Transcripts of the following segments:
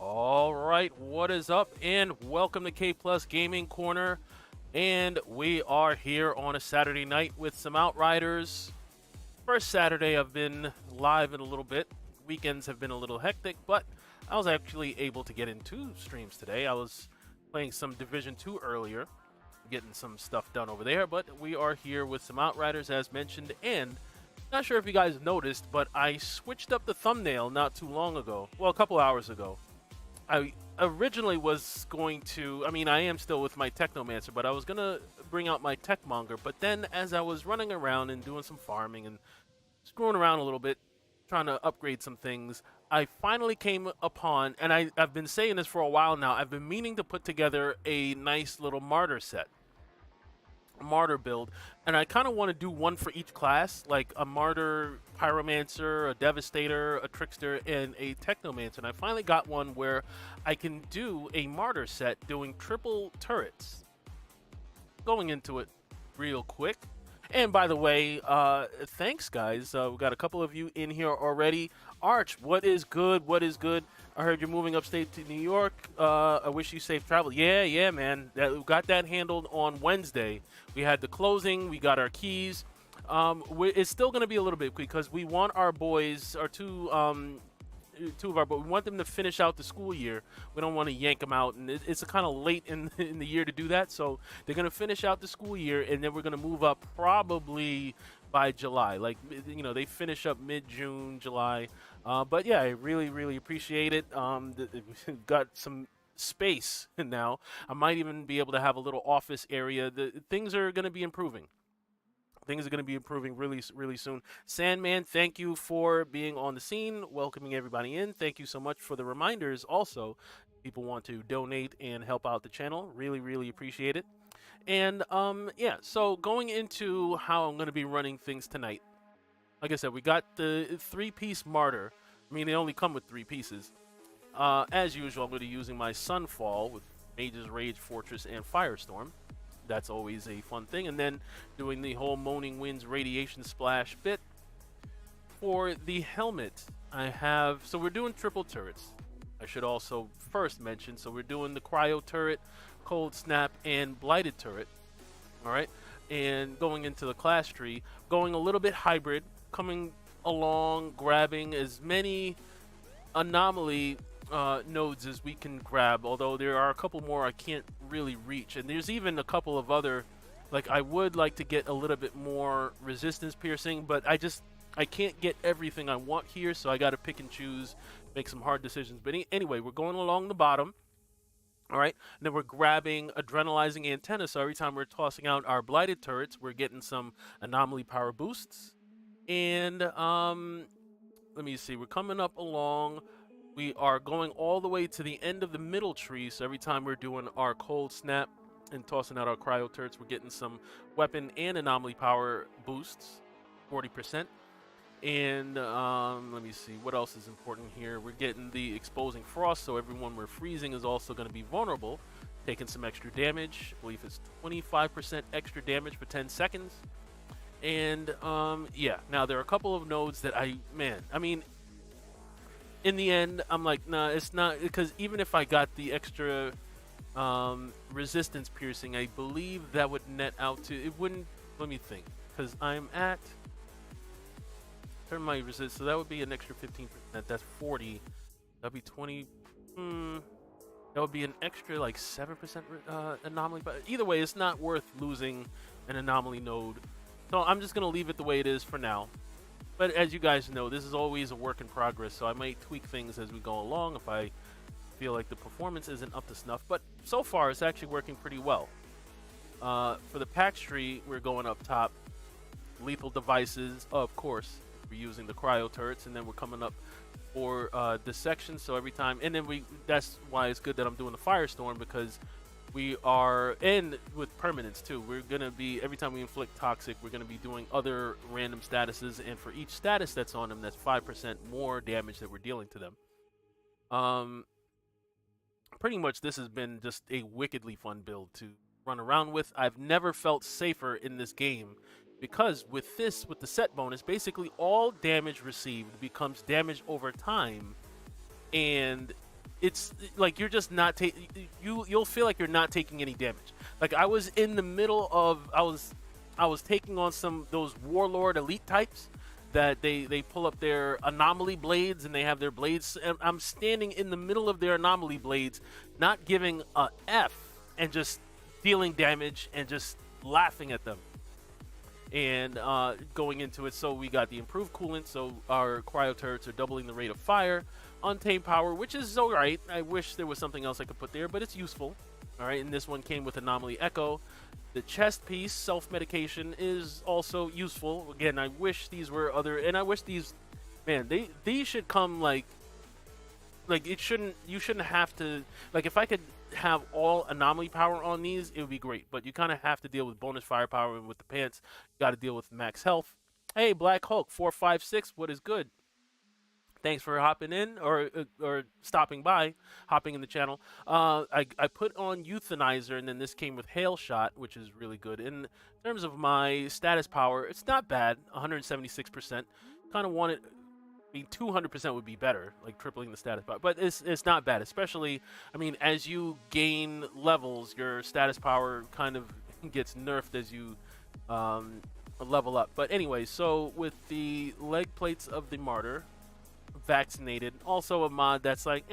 All right, what is up? And welcome to KplusGaming Corner. And we are here on a Saturday night with some Outriders. First Saturday I've been live in a little bit. Weekends have been a little hectic, but I was actually able to get in 2 streams today. I was playing some Division 2 earlier, getting some stuff done over there, but we are here with some Outriders as mentioned. And not sure if you guys noticed, but I switched up the thumbnail not too long ago. Well, a couple hours ago. I originally was going to, I am still with my Technomancer, but I was going to bring out my Techmonger. But then as I was running around and doing some farming and screwing around a little bit, trying to upgrade some things, I finally came upon, and I've been saying this for a while now, I've been meaning to put together a nice little Martyr set. Martyr build, and I kind of want to do one for each class, like a Martyr, Pyromancer, a Devastator, a Trickster, and a Technomancer. And I finally got one where I can do a Martyr set doing triple turrets. Going into it real quick. And by the way, thanks guys. We've got a couple of you in here already. Arch, what is good? What is good? I heard you're moving upstate to New York. I wish you safe travel. Yeah, man. We got that handled on Wednesday. We had the closing. We got our keys. It's still going to be a little bit because we want our boys, our two of our boys, we want them to finish out the school year. We don't want to yank them out, and it's kind of late in the year to do that. So they're going to finish out the school year, and then we're going to move up probably by July. Like, you know, they finish up mid-June, July. But yeah, I really appreciate it. Got some space now. I might even be able to have a little office area. Things are going to be improving. Things are going to be improving really soon. Sandman, thank you for being on the scene, welcoming everybody in. Thank you so much for the reminders. Also, people want to donate and help out the channel. Really appreciate it. And yeah, so going into how I'm going to be running things tonight. Like I said, we got the 3-piece Martyr. I mean, they only come with 3 pieces. As usual, I'm going to be using my Sunfall with Mage's Rage, Fortress, and Firestorm. That's always a fun thing. And then doing the whole Moaning Winds Radiation Splash bit. For the helmet, I have... So we're doing triple turrets. I should also first mention, so we're doing the Cryo Turret, Cold Snap, and Blighted Turret. Alright? And going into the class tree, going a little bit hybrid, coming along, grabbing as many anomaly nodes as we can grab, although there are a couple more I can't really reach, and there's even a couple of other, like I would like to get a little bit more resistance piercing, but I can't get everything I want here, so I got to pick and choose, make some hard decisions. But anyway, we're going along the bottom. All right, and then we're grabbing adrenalizing antenna, so every time we're tossing out our blighted turrets, we're getting some anomaly power boosts. And let me see, we're coming up along. We are going all the way to the end of the middle tree, so every time we're doing our cold snap and tossing out our cryo turrets, we're getting some weapon and anomaly power boosts, 40%. And let me see, what else is important here? We're getting the exposing frost, so everyone we're freezing is also going to be vulnerable, taking some extra damage. I believe it's 25% extra damage for 10 seconds. And yeah, now there are a couple of nodes that in the end, I'm like, nah, it's not, because even if I got the extra resistance piercing, I believe that would net out to, it wouldn't, let me think, because I'm at, turn my resist, so that would be an extra 15%, that's 40, that'd be 20, that would be an extra like 7% anomaly, but either way, it's not worth losing an anomaly node, so I'm just going to leave it the way it is for now. But as you guys know, this is always a work in progress, so I might tweak things as we go along if I feel like the performance isn't up to snuff. But so far, it's actually working pretty well. For the pack tree, we're going up top. Lethal devices, of course, we're using the cryo turrets, and then we're coming up for dissection. So every time, and then that's why it's good that I'm doing the firestorm, because we are, and with permanence too, we're going to be, every time we inflict toxic, we're going to be doing other random statuses, and for each status that's on them, that's 5% more damage that we're dealing to them. Pretty much this has been just a wickedly fun build to run around with. I've never felt safer in this game, because with the set bonus, basically all damage received becomes damage over time, and it's like you're just not taking. You'll feel like you're not taking any damage. Like I was in the middle of I was taking on those warlord elite types that they pull up their anomaly blades and they have their blades. And I'm standing in the middle of their anomaly blades, not giving a F and just dealing damage and just laughing at them. And going into it, so we got the improved coolant, so our cryo turrets are doubling the rate of fire, untamed power, which is alright. I wish there was something else I could put there, but it's useful. Alright, and this one came with anomaly echo. The chest piece, self-medication, is also useful. Again, I wish these were other, and I wish these, man, these should come like it shouldn't, you shouldn't have to, like if I could have all anomaly power on these, it would be great. But you kind of have to deal with bonus firepower, and with the pants, you got to deal with max health. Hey, Black Hulk 456, what is good? Thanks for hopping in or stopping by, hopping in the channel. I put on Euthanizer, and then this came with Hail Shot, which is really good. In terms of my status power, it's not bad, 176%. Kind of want it. I mean, 200% would be better, like tripling the status power, but it's not bad. Especially, I mean, as you gain levels, your status power kind of gets nerfed as you level up. But anyway, so with the leg plates of the Martyr, vaccinated, also a mod that's like,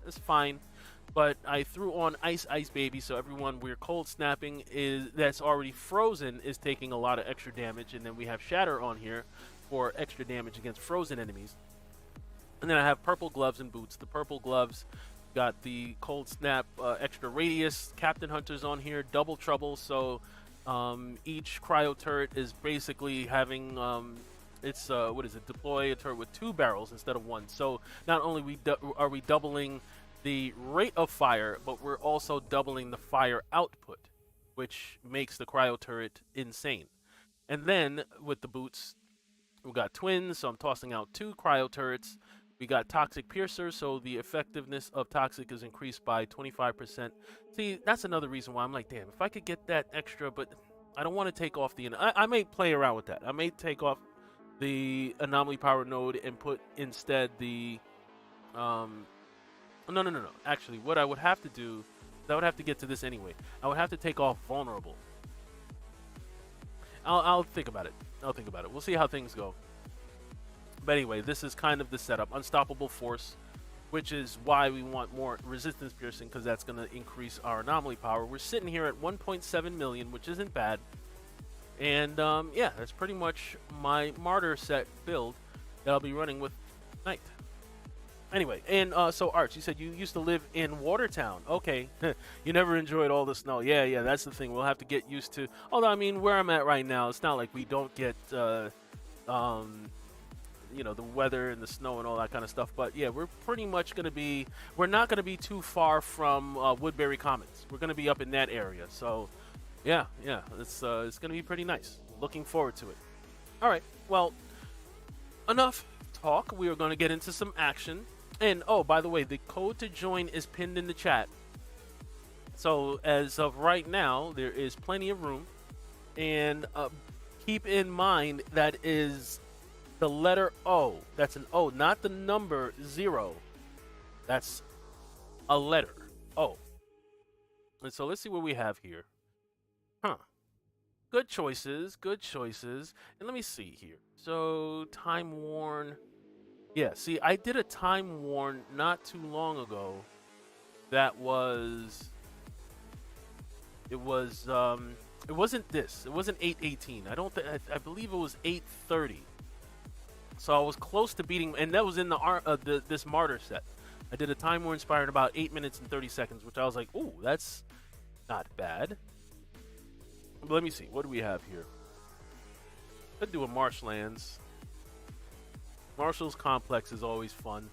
it's fine. But I threw on Ice Baby, so everyone we're cold snapping that's already frozen is taking a lot of extra damage, and then we have Shatter on here for extra damage against frozen enemies. And then I have purple gloves and boots. The purple gloves got the cold snap extra radius. Captain Hunter's on here, double trouble. So each cryo turret is basically having it's what is it? Deploy a turret with 2 barrels instead of 1. So not only are we doubling the rate of fire, but we're also doubling the fire output, which makes the cryo turret insane. And then with the boots, we got twins, so I'm tossing out 2 cryo turrets. We got Toxic Piercer, so the effectiveness of Toxic is increased by 25%. See, that's another reason why I'm like, damn, if I could get that extra, but I don't want to take off the... I may play around with that. I may take off the Anomaly Power node and put instead the... No. Actually, what I would have to do... I would have to get to this anyway. I would have to take off Vulnerable. I'll think about it. We'll see how things go. But anyway, this is kind of the setup. Unstoppable Force, which is why we want more Resistance Piercing, because that's going to increase our anomaly power. We're sitting here at 1.7 million, which isn't bad. And yeah, that's pretty much my Martyr Set build that I'll be running with tonight. Anyway, and so Arch, you said you used to live in Watertown. Okay, you never enjoyed all the snow. Yeah, that's the thing. We'll have to get used to. Although, I mean, where I'm at right now, it's not like we don't get... you know, the weather and the snow and all that kind of stuff. But yeah, we're pretty much going to be, we're not going to be too far from Woodbury Commons. We're going to be up in that area. So yeah, it's going to be pretty nice. Looking forward to it. All right, well, enough talk. We are going to get into some action. And oh, by the way, the code to join is pinned in the chat. So as of right now, there is plenty of room. And keep in mind that is the letter O. That's an O, not the number 0. That's a letter O. And so let's see what we have here. Good choices. And let me see here. So Time Worn. Yeah, see, I did a Time Worn not too long ago. That was... It wasn't this. It wasn't 8:18. I believe it was 8:30. So I was close to beating, and that was in this Martyr set. I did a Time War inspired about 8 minutes and 30 seconds, which I was like, ooh, that's not bad. But let me see, what do we have here? Could do a Marshlands. Marshall's Complex is always fun.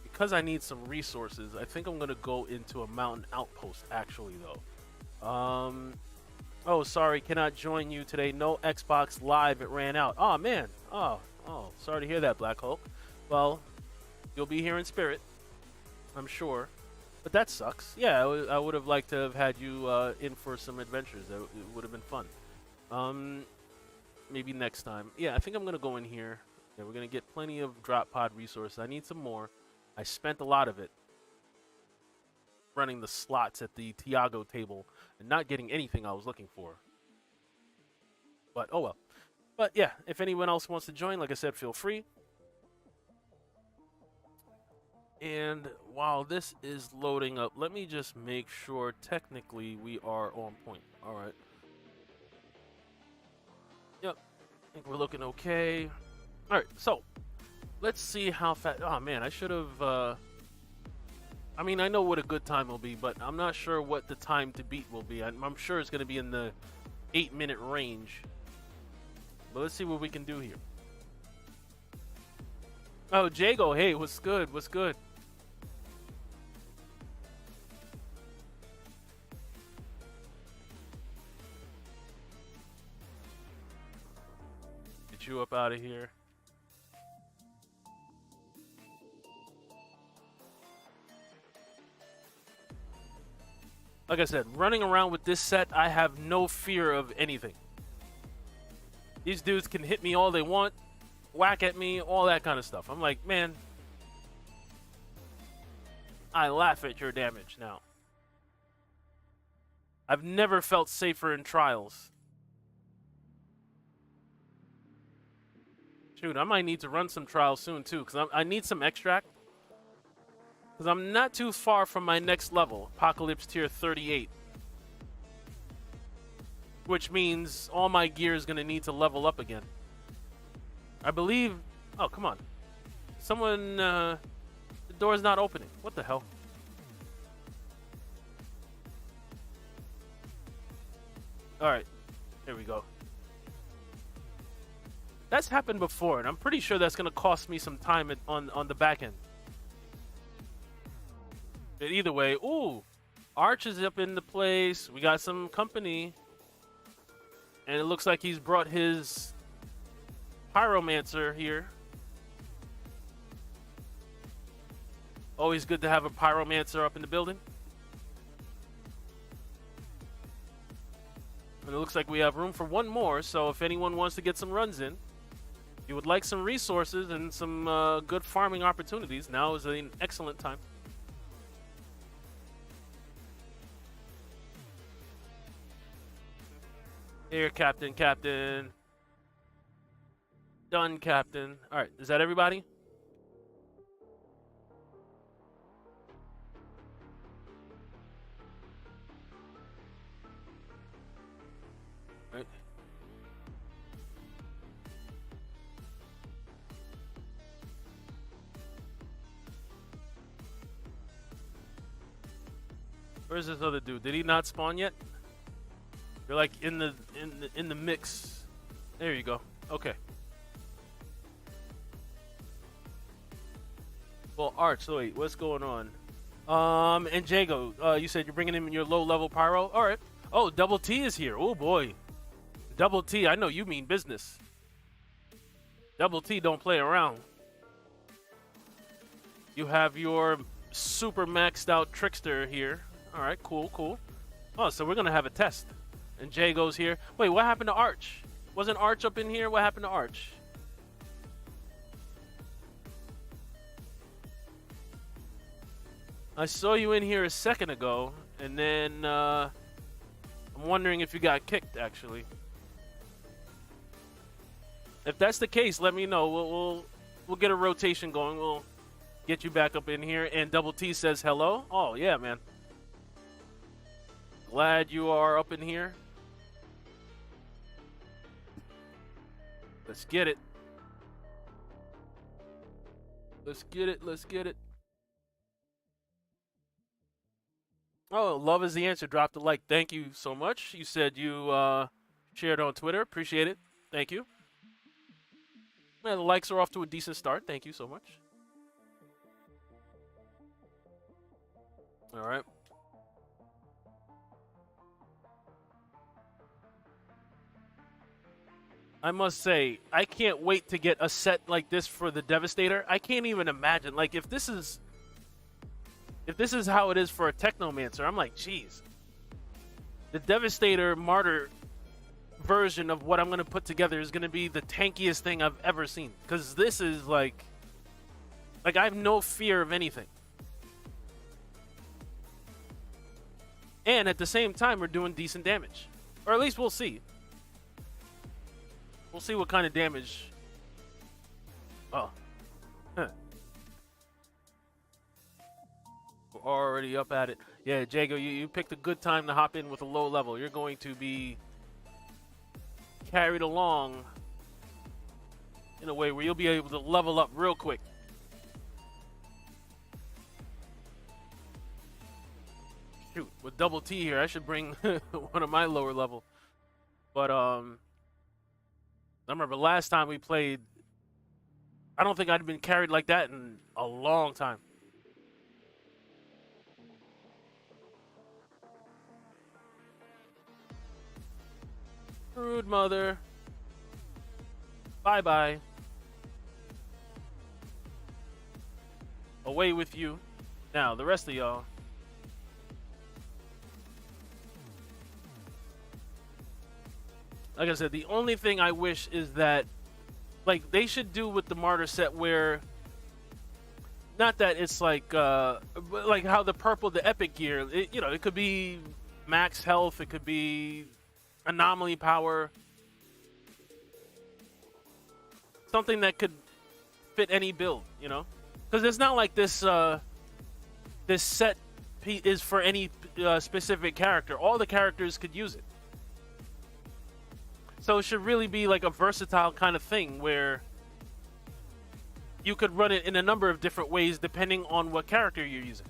Because I need some resources, I think I'm gonna go into a mountain outpost. Actually, though. Oh, sorry, cannot join you today. No Xbox Live, it ran out. Oh, man. Oh, sorry to hear that, Black Hulk. Well, you'll be here in spirit, I'm sure. But that sucks. Yeah, I would have liked to have had you in for some adventures. It would have been fun. Maybe next time. Yeah, I think I'm going to go in here. Yeah, we're gonna get plenty of drop pod resources. I need some more. I spent a lot of it running the slots at the Tiago table and not getting anything I was looking for. But oh well. But yeah, if anyone else wants to join, like I said, feel free. And while this is loading up, let me just make sure technically we are on point. All right. Yep. I think we're looking okay. All right, so let's see how fast. Oh man, I should have. I mean, I know what a good time will be, but I'm not sure what the time to beat will be. I'm sure it's going to be in the 8-minute range. But let's see what we can do here. Oh, Jago, hey, what's good? What's good? Get you up out of here. Like I said, running around with this set, I have no fear of anything. These dudes can hit me all they want, whack at me, all that kind of stuff. I'm like, man, I laugh at your damage now. I've never felt safer in trials. Shoot, I might need to run some trials soon too, because I need some extract. Because I'm not too far from my next level, Apocalypse Tier 38. Which means all my gear is going to need to level up again. I believe... Oh, come on. Someone... the door's not opening. What the hell? Alright. There we go. That's happened before, and I'm pretty sure that's going to cost me some time on the back end. But either way, ooh, Arch is up in the place. We got some company. And it looks like he's brought his Pyromancer here. Always good to have a Pyromancer up in the building. And it looks like we have room for one more, so if anyone wants to get some runs in, you would like some resources and some good farming opportunities, now is an excellent time. Here, Captain, Captain. Done, Captain. All right, is that everybody? All right. Where's this other dude? Did he not spawn yet? You're like in the mix. There you go. Okay. Well, Arch, so wait, what's going on? And Jago, you said you're bringing in your low-level pyro. All right. Oh, Double T is here. Oh boy, Double T. I know you mean business. Double T don't play around. You have your super maxed out trickster here. All right, cool, cool. Oh, so we're gonna have a test. And Jay goes here. Wait, what happened to Arch? Wasn't Arch up in here? What happened to Arch? I saw you in here a second ago, and then I'm wondering if you got kicked, actually. If that's the case, let me know. We'll get a rotation going. We'll get you back up in here. And Double T says hello. Oh, yeah, man. Glad you are up in here. Let's get it. Let's get it. Let's get it. Oh, love is the answer. Dropped a like. Thank you so much. You said you shared on Twitter. Appreciate it. Thank you. Man, the likes are off to a decent start. Thank you so much. All right. I must say, I can't wait to get a set like this for the Devastator. I can't even imagine. Like, if this is how it is for a Technomancer, I'm like, geez. The Devastator Martyr version of what I'm going to put together is going to be the tankiest thing I've ever seen. Because this is like I have no fear of anything. And at the same time, we're doing decent damage. Or at least we'll see. We'll see what kind of damage. Oh. Huh. We're already up at it. Yeah, Jago, you picked a good time to hop in with a low level. You're going to be carried along in a way where you'll be able to level up real quick. Shoot, with double T here, I should bring one of my lower level. But I remember last time we played, I don't think I'd been carried like that in a long time. Rude mother. Bye-bye. Away with you. Now, the rest of y'all. Like I said, the only thing I wish is that, like, they should do with the Martyr set where, not that it's like how the purple, the epic gear, it could be max health, it could be anomaly power, something that could fit any build, because it's not like this this set is for any specific character. All the characters could use it. So it should really be like a versatile kind of thing where you could run it in a number of different ways depending on what character you're using.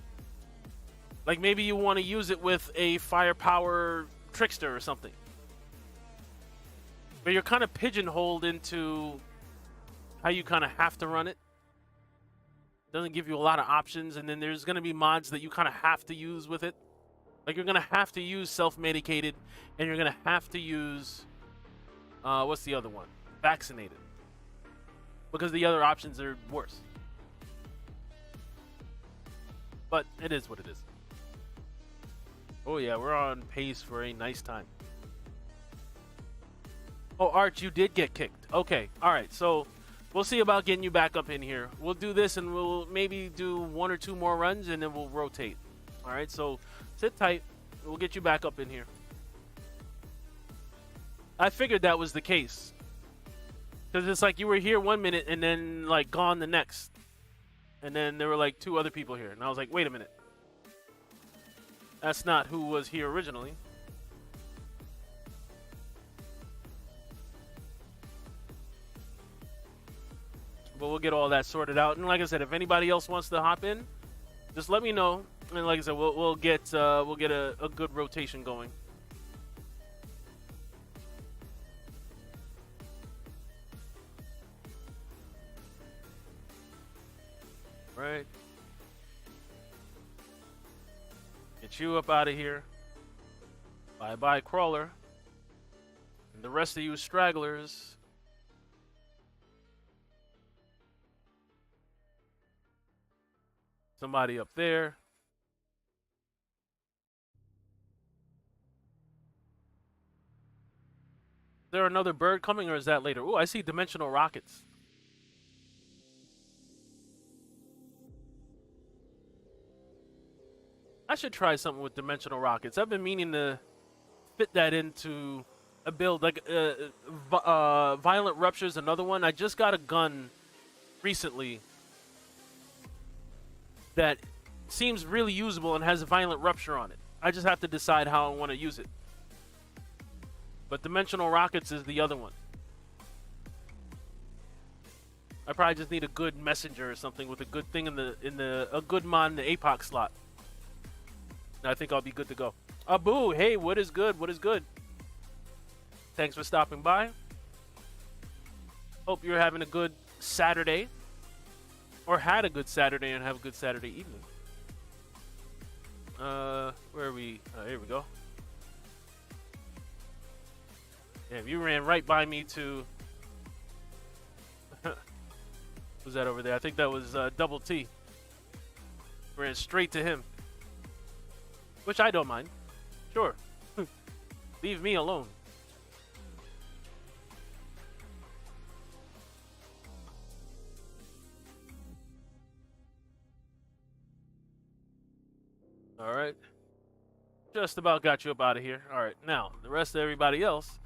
Like maybe you want to use it with a firepower trickster or something. But you're kind of pigeonholed into how you kind of have to run it. Doesn't give you a lot of options, and then there's going to be mods that you kind of have to use with it. Like you're going to have to use self-medicated, and you're going to have to use what's the other one? Vaccinated. Because the other options are worse. But it is what it is. Oh yeah, we're on pace for a nice time. Oh, Arch, you did get kicked. Okay, alright, so we'll see about getting you back up in here. We'll do this and we'll maybe do 1 or 2 more runs and then we'll rotate. Alright, so sit tight. We'll get you back up in here. I figured that was the case. Because it's like you were here 1 minute and then like gone the next. And then there were like 2 other people here. And I was like, wait a minute. That's not who was here originally. But we'll get all that sorted out. And like I said, if anybody else wants to hop in, just let me know. And like I said, we'll get a good rotation going. Right. Get you up out of here. Bye-bye, crawler. And the rest of you stragglers. Somebody up there. Is there another bird coming, or is that later? Oh, I see dimensional rockets. I should try something with dimensional rockets. I've been meaning to fit that into a build. Like Violent Rupture's another one. I just got a gun recently that seems really usable and has a Violent Rupture on it. I just have to decide how I want to use it. But dimensional rockets is the other one. I probably just need a good messenger or something with a good thing a good mod in the APOC slot. I think I'll be good to go. Abu, hey, what is good? What is good? Thanks for stopping by. Hope you're having a good Saturday. Or had a good Saturday and have a good Saturday evening. Where are we? Here we go. Damn, you ran right by me to... Who's that over there? I think that was Double T. Ran straight to him. Which I don't mind. Sure. Leave me alone. All right. Just about got you up out of here. All right. Now, the rest of everybody else,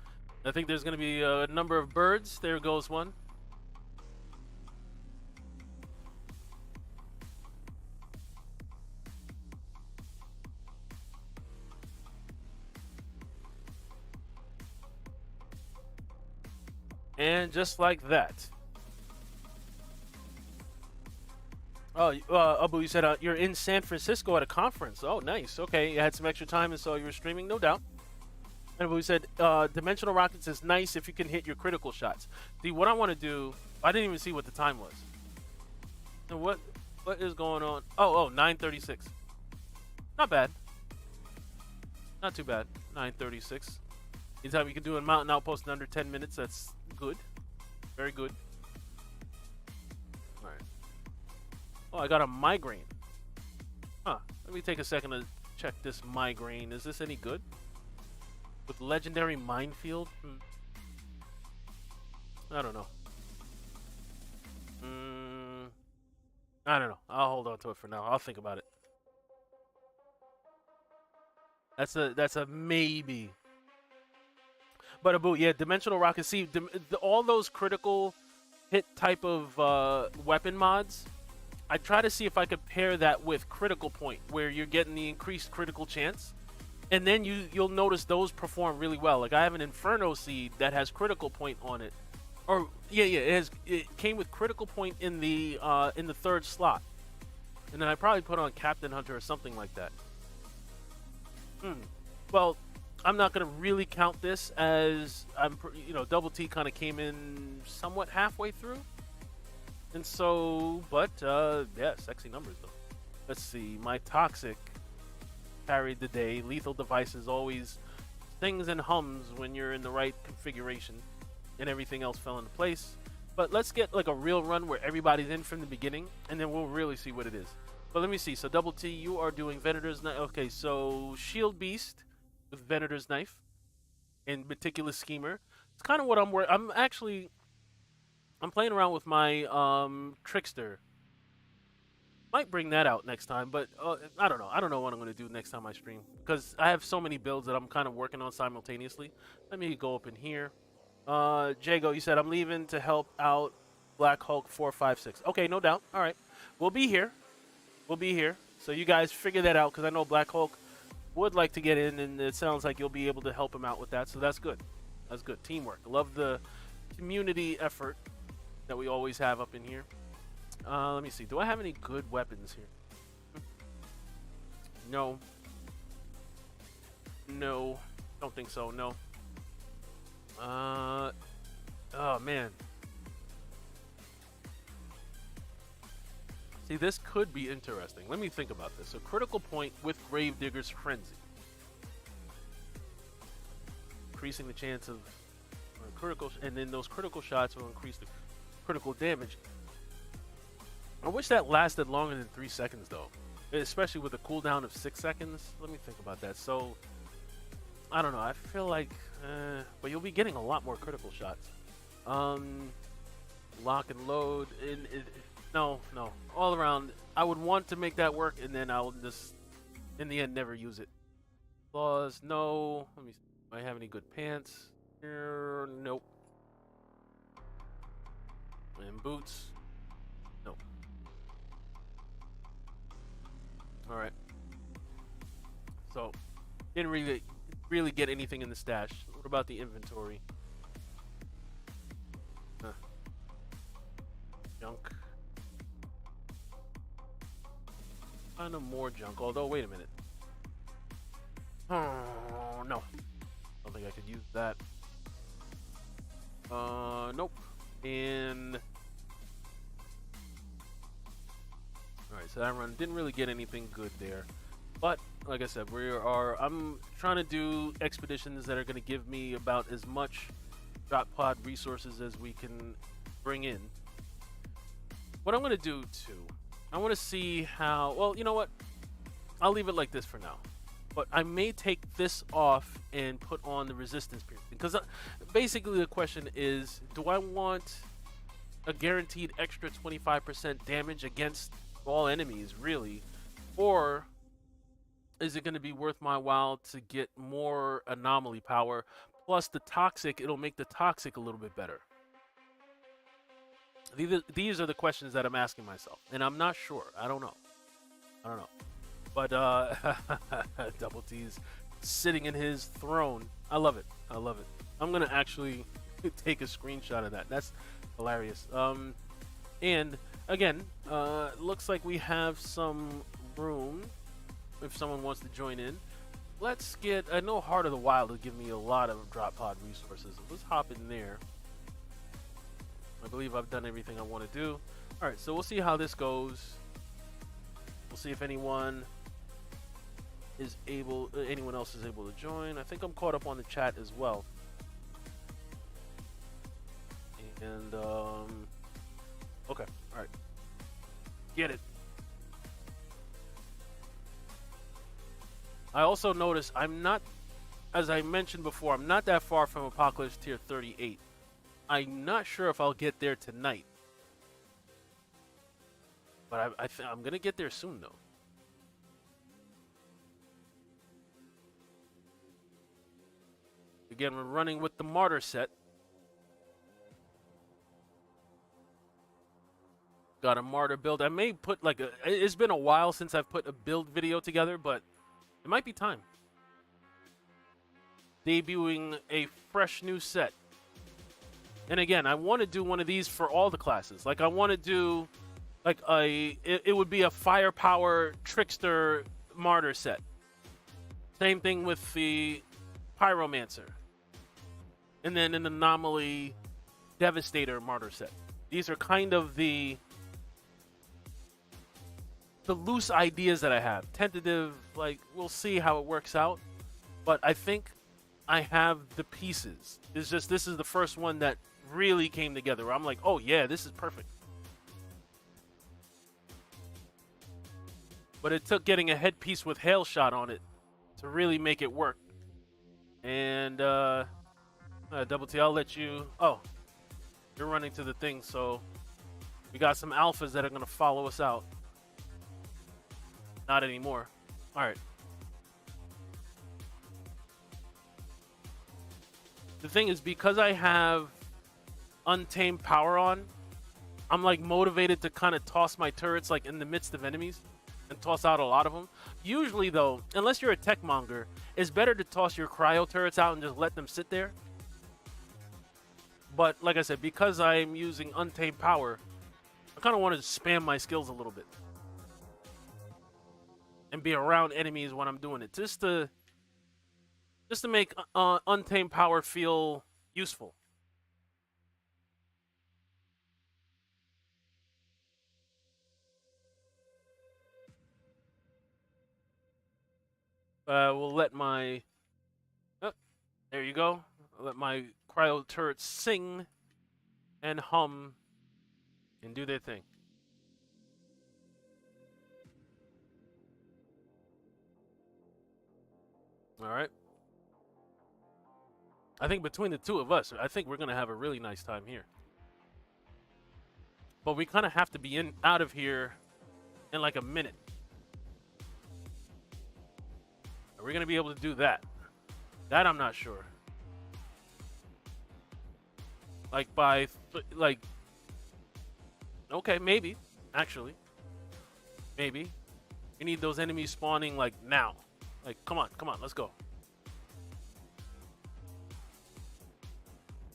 I think there's going to be a number of birds. There goes one. And just like that. Oh, Abu, you said you're in San Francisco at a conference. Oh, nice. Okay, you had some extra time and so you were streaming, no doubt. And Abu said, Dimensional Rockets is nice if you can hit your critical shots. See, what I want to do, I didn't even see what the time was. So what is going on? Oh, 9:36. Not bad. Not too bad. 9:36. Anytime you can do a mountain outpost in under 10 minutes, that's good. Very good. All right. Oh, I got a migraine. Huh. Let me take a second to check this migraine. Is this any good? With legendary minefield? I don't know. I don't know. I'll hold on to it for now. I'll think about it. That's a maybe. But Abu, yeah, Dimensional Rocket. See, all those critical hit type of weapon mods, I try to see if I could pair that with Critical Point, where you're getting the increased critical chance, and then you'll notice those perform really well. Like I have an Inferno Seed that has Critical Point on it, or it came with Critical Point in the third slot, and then I probably put on Captain Hunter or something like that. Well, I'm not gonna really count this as Double T kind of came in somewhat halfway through, and so, but yeah, sexy numbers though. Let's see, my Toxic carried the day. Lethal Devices always sings and hums when you're in the right configuration, and everything else fell into place. But let's get like a real run where everybody's in from the beginning, and then we'll really see what it is. But let me see. So Double T, you are doing Venator's Knife. Okay, so Shield Beast with Venator's Knife and Meticulous Schemer. It's kind of what I'm playing around with my Trickster. Might bring that out next time, but I don't know. I don't know what I'm going to do next time I stream, because I have so many builds that I'm kind of working on simultaneously. Let me go up in here. Jago, you said I'm leaving to help out Black Hulk 456. Okay, no doubt. All right. We'll be here. We'll be here. So you guys figure that out, because I know Black Hulk would like to get in, and it sounds like you'll be able to help him out with that. So that's good. That's good. Teamwork. Love the community effort that we always have up in here. Let me see. Do I have any good weapons here? No. No. Don't think so. No. Oh, man. See, this could be interesting. Let me think about this. So, Critical Point with Gravedigger's Frenzy. Increasing the chance of critical, and then those critical shots will increase the critical damage. I wish that lasted longer than 3 seconds, though. Especially with a cooldown of 6 seconds. Let me think about that. So, I don't know. I feel like... but you'll be getting a lot more critical shots. Lock and load. No. All around, I would want to make that work, and then I'll just, in the end, never use it. Claws, no. Let me see. Do I have any good pants? Nope. And boots? Nope. Alright. So, didn't really get anything in the stash. What about the inventory? Junk. Kind of more junk, although, wait a minute. Oh, no. Don't think I could use that. Nope. And... Alright, so that run didn't really get anything good there. But, like I said, I'm trying to do expeditions that are going to give me about as much drop pod resources as we can bring in. What I'm going to do, too, I want to see how... Well, you know what? I'll leave it like this for now. But I may take this off and put on the resistance period. Because basically the question is, do I want a guaranteed extra 25% damage against all enemies, really? Or is it going to be worth my while to get more anomaly power? Plus the toxic, it'll make the toxic a little bit better. These are the questions that I'm asking myself, and I'm not sure. I don't know. But Double T's sitting in his throne. I love it. I'm gonna actually take a screenshot of that. That's hilarious. And again, looks like we have some room if someone wants to join in. Let's get. I know Heart of the Wild will give me a lot of drop pod resources. Let's hop in there. I believe I've done everything I want to do. All right, so we'll see how this goes. We'll see if anyone else is able to join. I think I'm caught up on the chat as well. And okay, all right, get it. I also noticed I'm not, as I mentioned before, I'm not that far from Apocalypse Tier 38. I'm not sure if I'll get there tonight, but I'm gonna get there soon though. Again, we're running with the Martyr Set. Got a Martyr build. I may put it's been a while since I've put a build video together, but it might be time. Debuting a fresh new set. And again, I want to do one of these for all the classes. Like I want to do it would be a firepower trickster martyr set. Same thing with the pyromancer. And then an anomaly devastator martyr set. These are kind of the loose ideas that I have. Tentative, we'll see how it works out. But I think I have the pieces. It's just this is the first one that really came together where I'm like, oh yeah, this is perfect. But it took getting a headpiece with hail shot on it to really make it work. And Double T, I'll let you. Oh, you're running to the thing, so we got some alphas that are gonna follow us out. Not anymore. All right. The thing is, because I have Untamed Power on, I'm motivated to kind of toss my turrets in the midst of enemies and toss out a lot of them. Usually though, unless you're a tech monger, it's better to toss your cryo turrets out and just let them sit there. But like I said, because I'm using Untamed Power, I kind of want to spam my skills a little bit and be around enemies when I'm doing it, just to make Untamed Power feel useful. We'll let my... Oh, there you go. I'll let my cryo turrets sing and hum and do their thing. All right. I think between the two of us, I think we're going to have a really nice time here. But we kind of have to be out of here in a minute. Are we going to be able to do that? That I'm not sure. Okay, maybe. Actually. Maybe. We need those enemies spawning now. Come on, let's go.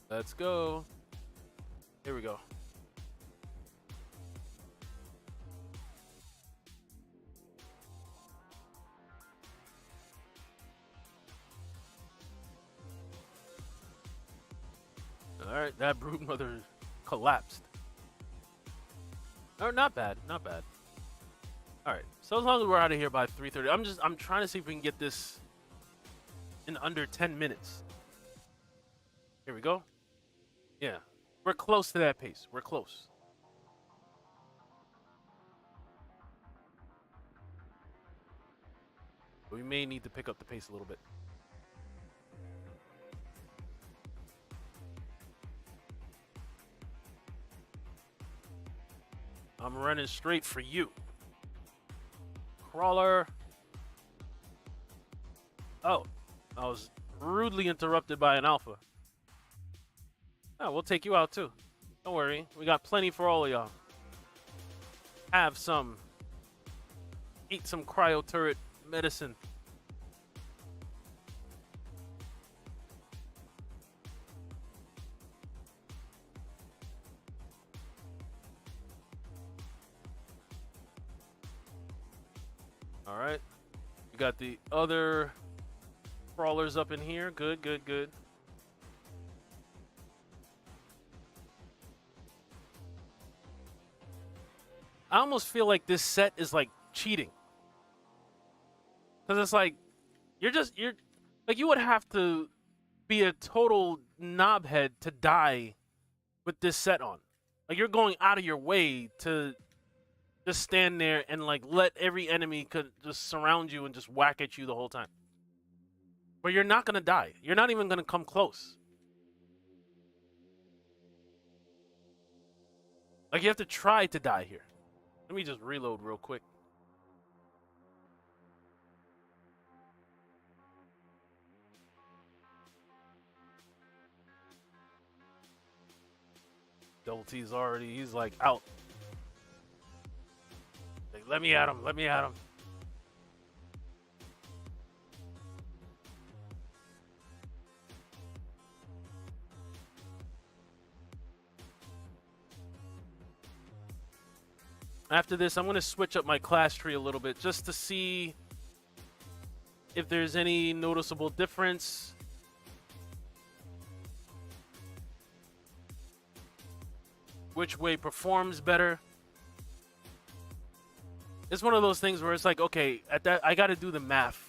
Let's go. Here we go. All right, that broodmother collapsed. Oh, not bad, not bad. All right, so as long as we're out of here by 3:30, I'm trying to see if we can get this in under 10 minutes. Here we go. Yeah, we're close to that pace. We're close. We may need to pick up the pace a little bit. I'm running straight for you. Crawler. Oh, I was rudely interrupted by an alpha. Oh, we'll take you out too. Don't worry. We got plenty for all of y'all. Have some. Eat some cryo turret medicine. All right. We got the other crawlers up in here. Good, good, good. I almost feel like this set is like cheating. Because it's like, you're like, you would have to be a total knobhead to die with this set on. Like, you're going out of your way to just stand there and like let every enemy could just surround you and just whack at you the whole time. But you're not gonna die. You're not even gonna come close. Like, you have to try to die here. Let me just reload real quick. Double T's already, he's like out. Like, let me at him, let me at him. After this, I'm going to switch up my class tree a little bit just to see if there's any noticeable difference. Which way performs better. It's one of those things where it's like, okay, at that I got to do the math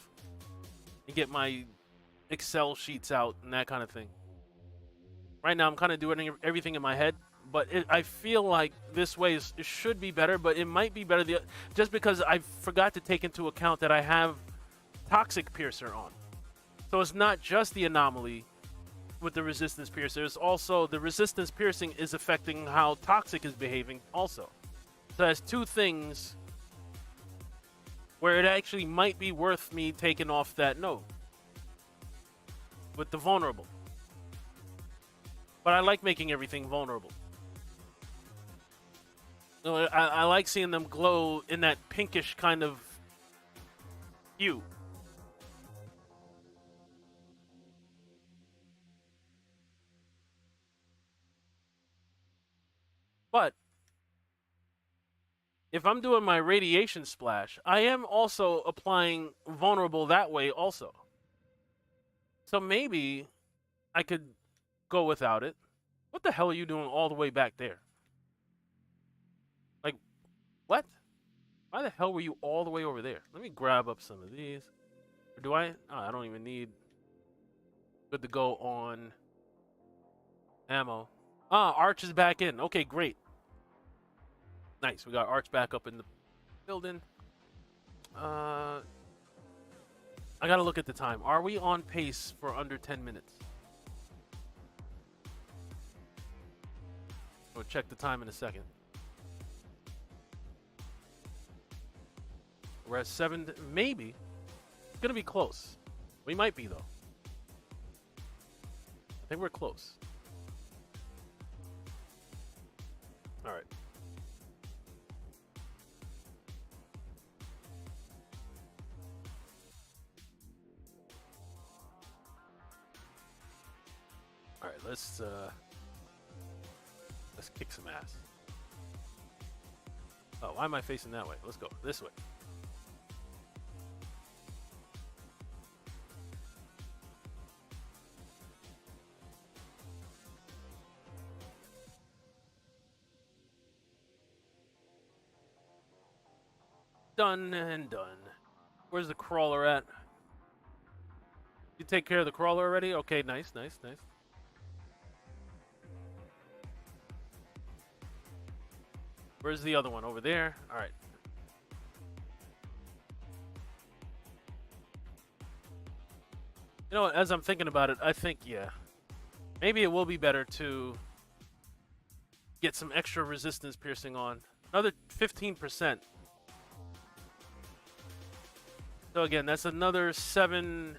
and get my Excel sheets out and that kind of thing. Right now, I'm kind of doing everything in my head. But I feel like this way it should be better, but it might be better just because I forgot to take into account that I have Toxic Piercer on. So it's not just the anomaly with the Resistance Piercer. It's also the Resistance Piercing is affecting how Toxic is behaving also. So that's two things where it actually might be worth me taking off that node with the vulnerable. But I like making everything vulnerable. I like seeing them glow in that pinkish kind of hue. But if I'm doing my radiation splash, I am also applying vulnerable that way also. So maybe I could go without it. What the hell are you doing all the way back there? Like, what? Why the hell were you all the way over there? Let me grab up some of these. Or do I? Oh, I don't even need. Good to go on ammo. Ah, Arch is back in. Okay, great. Nice. We got Arch back up in the building. I gotta look at the time. Are we on pace for under 10 minutes? We'll check the time in a second. We're at 7. Maybe. It's gonna be close. We might be, though. I think we're close. All right. All right, let's kick some ass. Oh, why am I facing that way? Let's go this way. Done and done. Where's the crawler at? You take care of the crawler already? Okay, nice, nice, nice. Where's the other one? Over there? All right. You know what? As I'm thinking about it, I think, yeah. Maybe it will be better to get some extra resistance piercing on. Another 15%. So again, that's another 7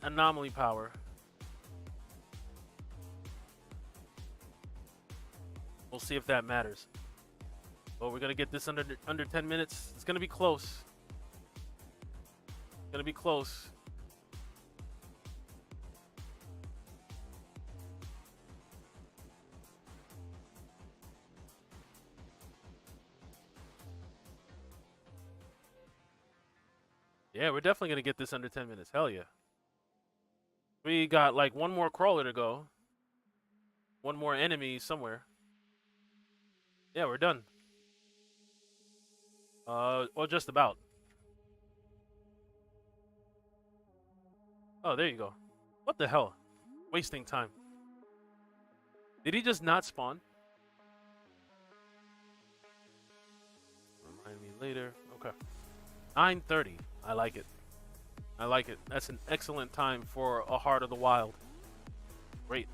anomaly power. We'll see if that matters. But we're gonna get this under 10 minutes. It's gonna be close. It's gonna be close. Yeah, we're definitely gonna get this under 10 minutes. Hell yeah. We got like one more crawler to go. One more enemy somewhere. Yeah, we're done. Or just about. Oh, there you go. What the hell? Wasting time. Did he just not spawn? Remind me later. Okay. 9:30. I like it. I like it. That's an excellent time for a Heart of the Wild. Great.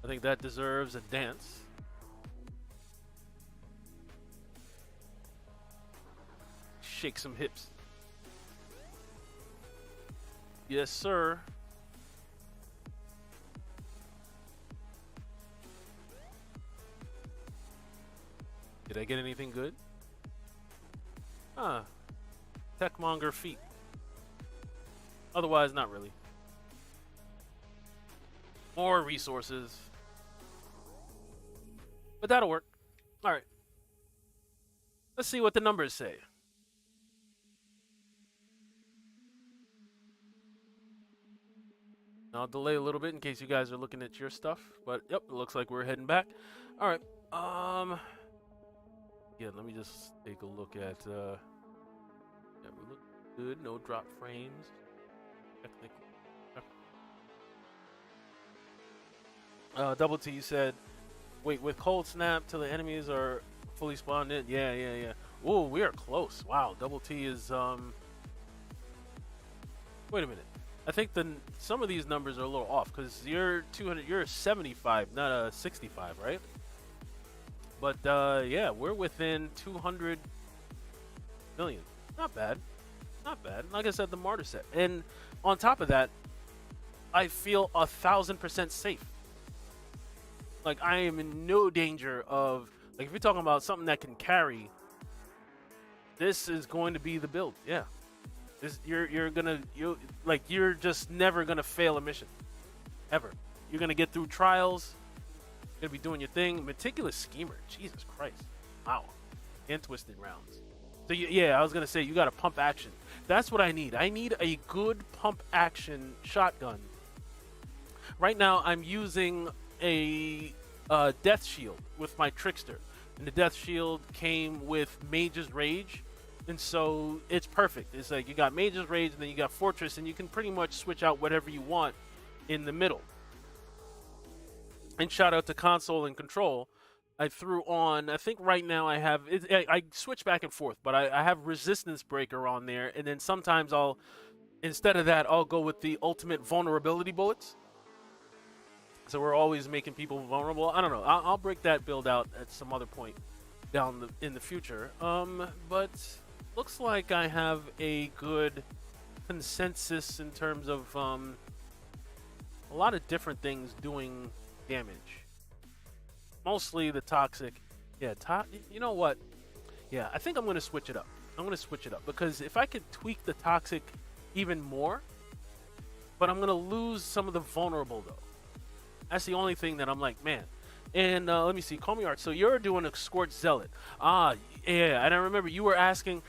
I think that deserves a dance. Shake some hips. Yes, sir. Did I get anything good? Huh. Techmonger feet. Otherwise, not really. More resources. But that'll work. Alright. Let's see what the numbers say. I'll delay a little bit in case you guys are looking at your stuff. But, yep, it looks like we're heading back. Alright. Yeah, let me just take a look at, yeah, we look good. No drop frames. Double T said, wait, with cold snap till the enemies are fully spawned in. Yeah. Ooh, we are close. Wow, Double T is, wait a minute. I think some of these numbers are a little off because you're 200, you're 75, not a 65, right? But yeah, we're within 200 million. Not bad. Not bad. Like I said, the Martyr Set. And on top of that, I feel 1,000% safe. Like, I am in no danger of, like, if you're talking about something that can carry, this is going to be the build. Yeah. This, you're just never gonna fail a mission. Ever. You're gonna get through trials. You're gonna be doing your thing. Meticulous schemer. Jesus Christ. Wow. And twisted rounds. So yeah, I was gonna say you got a pump action. That's what I need. I need a good pump action shotgun. Right now I'm using a death shield with my trickster, and the death shield came with Mage's Rage, and so it's perfect. It's like you got Mage's Rage and then you got Fortress, and you can pretty much switch out whatever you want in the middle. And shout out to Console and Control. I threw on, I think right now I have, I switch back and forth, but I have Resistance Breaker on there, and then sometimes instead of that, I'll go with the ultimate vulnerability bullets. So we're always making people vulnerable. I don't know. I'll break that build out at some other point down in the future. But looks like I have a good consensus in terms of a lot of different things doing damage. Mostly the toxic. Yeah, you know what? Yeah, I think I'm going to switch it up. I'm going to switch it up because if I could tweak the toxic even more, but I'm going to lose some of the vulnerable though. That's the only thing that I'm like, man. And let me see, Call Me Art. So you're doing a Scorched Zealot. Yeah, and I remember you were asking.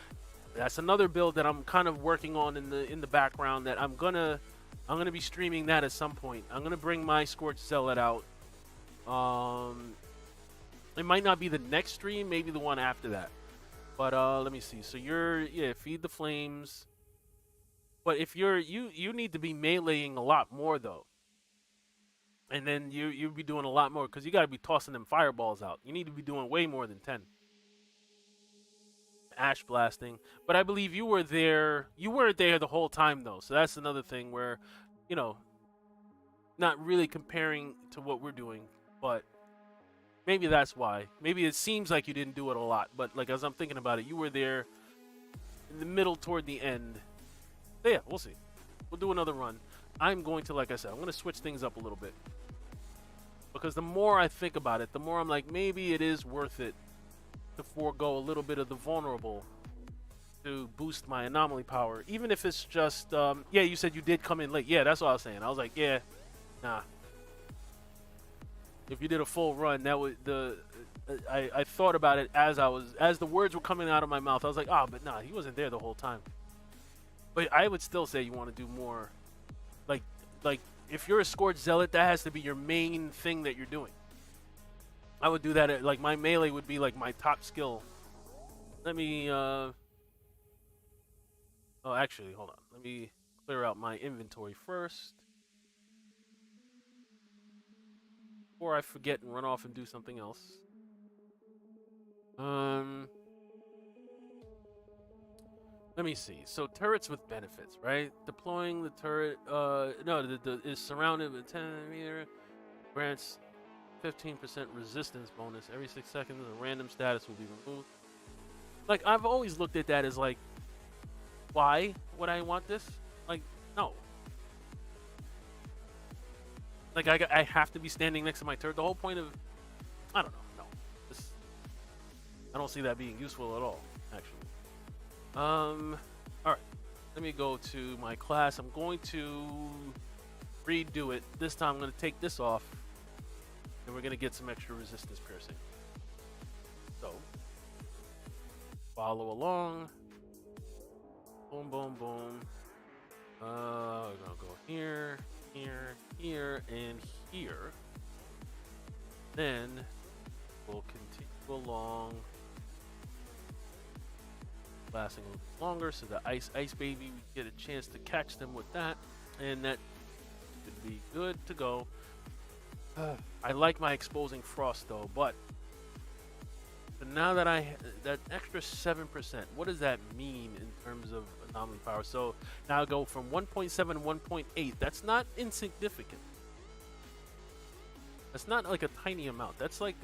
That's another build that I'm kind of working on in the background. That I'm gonna be streaming that at some point. I'm gonna bring my Scorched Zealot out. It might not be the next stream, maybe the one after that. But let me see. So Feed the Flames. But if you need to be meleeing a lot more though. And then you'll be doing a lot more because you got to be tossing them fireballs out. You need to be doing way more than 10. Ash blasting. But I believe you were there. You weren't there the whole time, though. So that's another thing where, not really comparing to what we're doing. But maybe that's why. Maybe it seems like you didn't do it a lot. But like as I'm thinking about it, you were there in the middle toward the end. But yeah, we'll see. We'll do another run. I'm going to, like I said, I'm going to switch things up a little bit. Because the more I think about it, the more I'm like, maybe it is worth it to forego a little bit of the vulnerable to boost my anomaly power. Even if it's just, yeah, you said you did come in late. Yeah, that's what I was saying. I was like, yeah, nah. If you did a full run, that would, I thought about it as the words were coming out of my mouth. I was like, but nah, he wasn't there the whole time. But I would still say you want to do more. Like if you're a Scourge Zealot, that has to be your main thing that you're doing. I would do that like my melee would be like my top skill. Let me oh, actually, hold on. Let me clear out my inventory first before I forget and run off and do something else. Let me see. So turrets with benefits, right? Deploying the turret, is surrounded with 10 meter, grants 15% resistance bonus. Every 6 seconds, a random status will be removed. Like, I've always looked at that as like, why would I want this? Like, no. Like, I have to be standing next to my turret. The whole point of, I don't know, no. I don't see that being useful at all, actually. Alright. Let me go to my class. I'm going to redo it. This time I'm going to take this off. And we're going to get some extra resistance piercing. So, follow along. Boom, boom, boom. We're going to go here, here, here, and here. Then, we'll continue along. Lasting a little bit longer, so the ice baby, we get a chance to catch them with that, and that should be good to go. I like my exposing frost though, but now that that extra 7%, what does that mean in terms of anomaly power? So now I go from 1.7 to 1.8. That's not insignificant. That's not like a tiny amount. That's like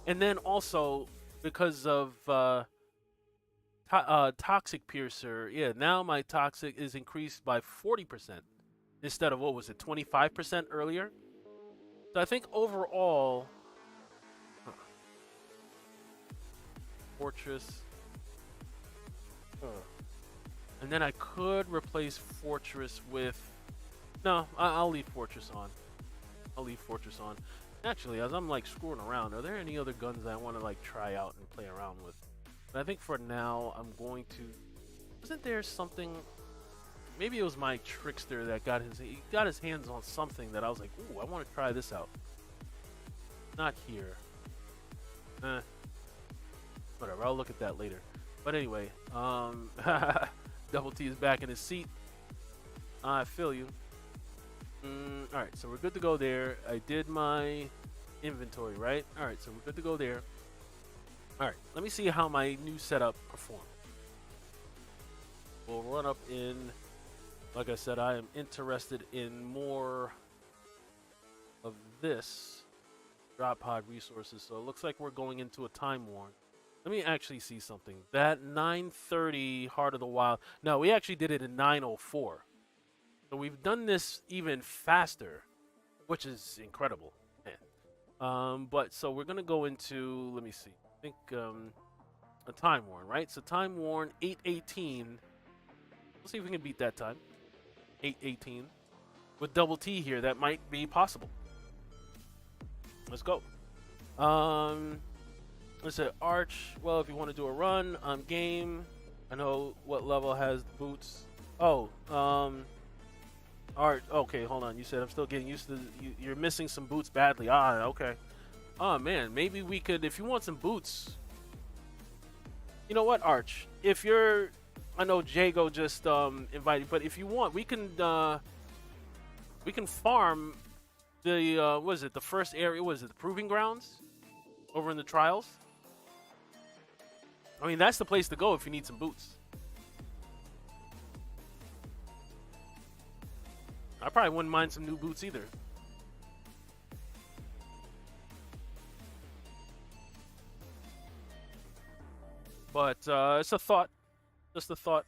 and then also because of toxic piercer, yeah, now my toxic is increased by 40% instead of, what was it, 25% earlier. So I think overall, Fortress, and then I could replace Fortress with, no, I'll leave Fortress on. I'll leave Fortress on. Actually, as I'm like screwing around, are there any other guns I want to like try out and play around with? But I think for now, I'm going to, wasn't there something, maybe it was my Trickster that he got his hands on something that I was like, ooh, I want to try this out. Not here. Whatever, I'll look at that later. But anyway, Double T is back in his seat. I feel you. Alright, so we're good to go there. I did my inventory, right? Alright, so we're good to go there. Alright, let me see how my new setup performs. We'll run up in, like I said, I am interested in more of this drop pod resources. So it looks like we're going into a time warn. Let me actually see something. That 9:30 Heart of the Wild. No, we actually did it in 9:04. So we've done this even faster, which is incredible. Man. But so we're gonna go into, let me see. I think a time warn, right? So time warn 8:18. We'll see if we can beat that time. 8:18 with Double T here. That might be possible. Let's go. Let's say Arch. Well, if you want to do a run, I'm game. I know what level has boots. Oh, Arch. Okay, hold on. You said I'm still getting used to. You're missing some boots badly. Ah, okay. Oh man, maybe we could. If you want some boots, you know what, Arch? If you're, I know Jago just invited, but if you want, we can farm the what is it? The first area, was it the Proving Grounds over in the Trials? I mean, that's the place to go if you need some boots. I probably wouldn't mind some new boots either. But it's a thought. Just a thought.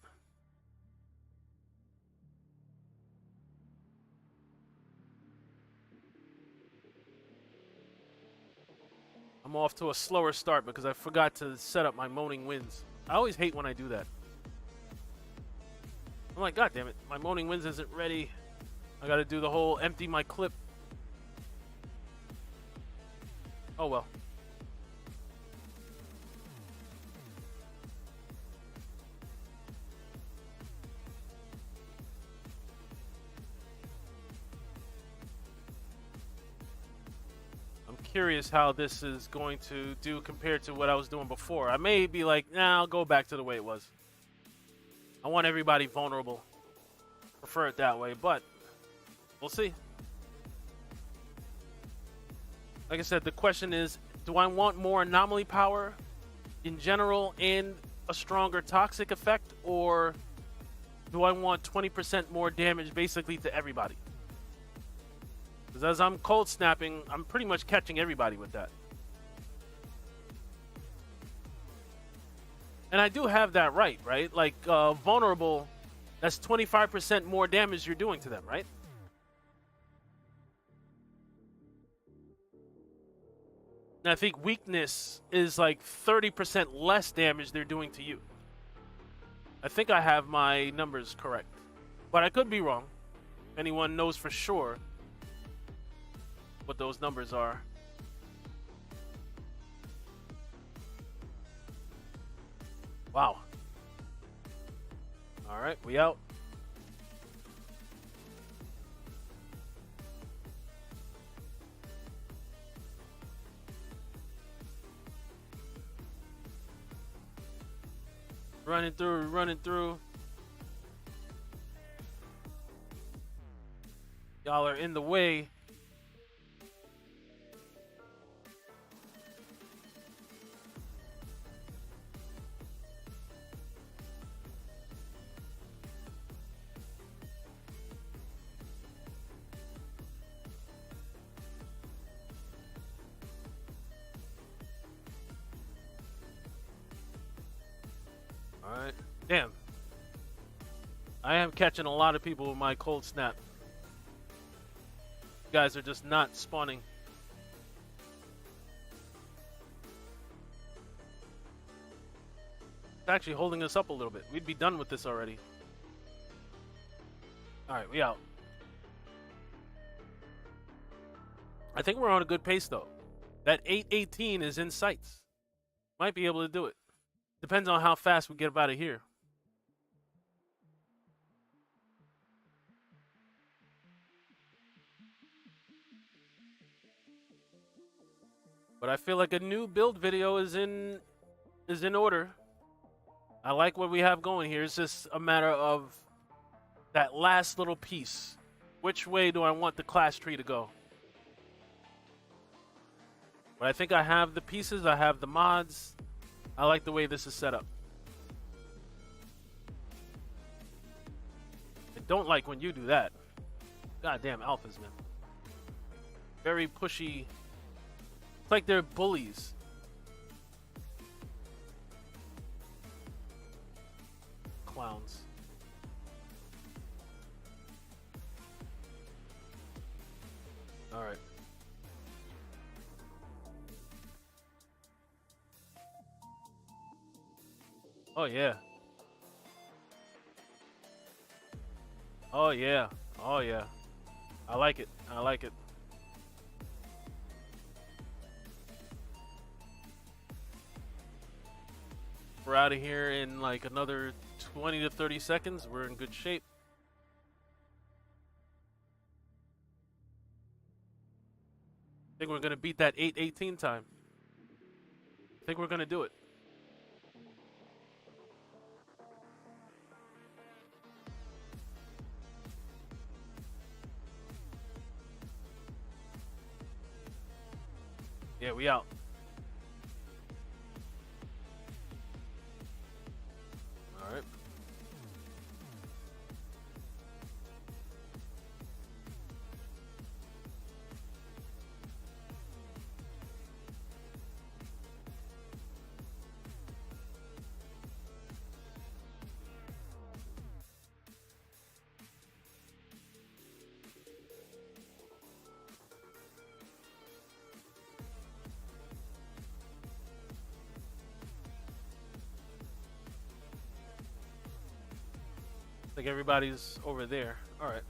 I'm off to a slower start because I forgot to set up my moaning winds. I always hate when I do that. I'm like, God damn it, my moaning winds isn't ready. I gotta do the whole empty my clip. Oh well. I'm curious how this is going to do compared to what I was doing before. I may be like, nah, I'll go back to the way it was. I want everybody vulnerable. Prefer it that way, but we'll see. Like I said, the question is, do I want more anomaly power in general and a stronger toxic effect, or do I want 20% more damage basically to everybody? Because as I'm cold snapping, I'm pretty much catching everybody with that. And I do have that right? Like, vulnerable, that's 25% more damage you're doing to them, right? And I think weakness is like 30% less damage they're doing to you. I think I have my numbers correct, but I could be wrong. If anyone knows for sure what those numbers are. Wow. All right, we out. Running through. Y'all are in the way. Alright. Damn. I am catching a lot of people with my cold snap. You guys are just not spawning. It's actually holding us up a little bit. We'd be done with this already. Alright, we out. I think we're on a good pace though. That 818 is in sights. Might be able to do it. Depends on how fast we get out of here. But I feel like a new build video is in order. I like what we have going here. It's just a matter of that last little piece. Which way do I want the class tree to go? But I think I have the pieces. I have the mods. I like the way this is set up. I don't like when you do that. Goddamn alphas, man. Very pushy. It's like they're bullies. Clowns. All right. Oh, yeah. Oh, yeah. Oh, yeah. I like it. I like it. We're out of here in like another 20 to 30 seconds. We're in good shape. I think we're going to beat that 8:18 time. I think we're going to do it. Yeah, we out. All right. Like everybody's over there. All right.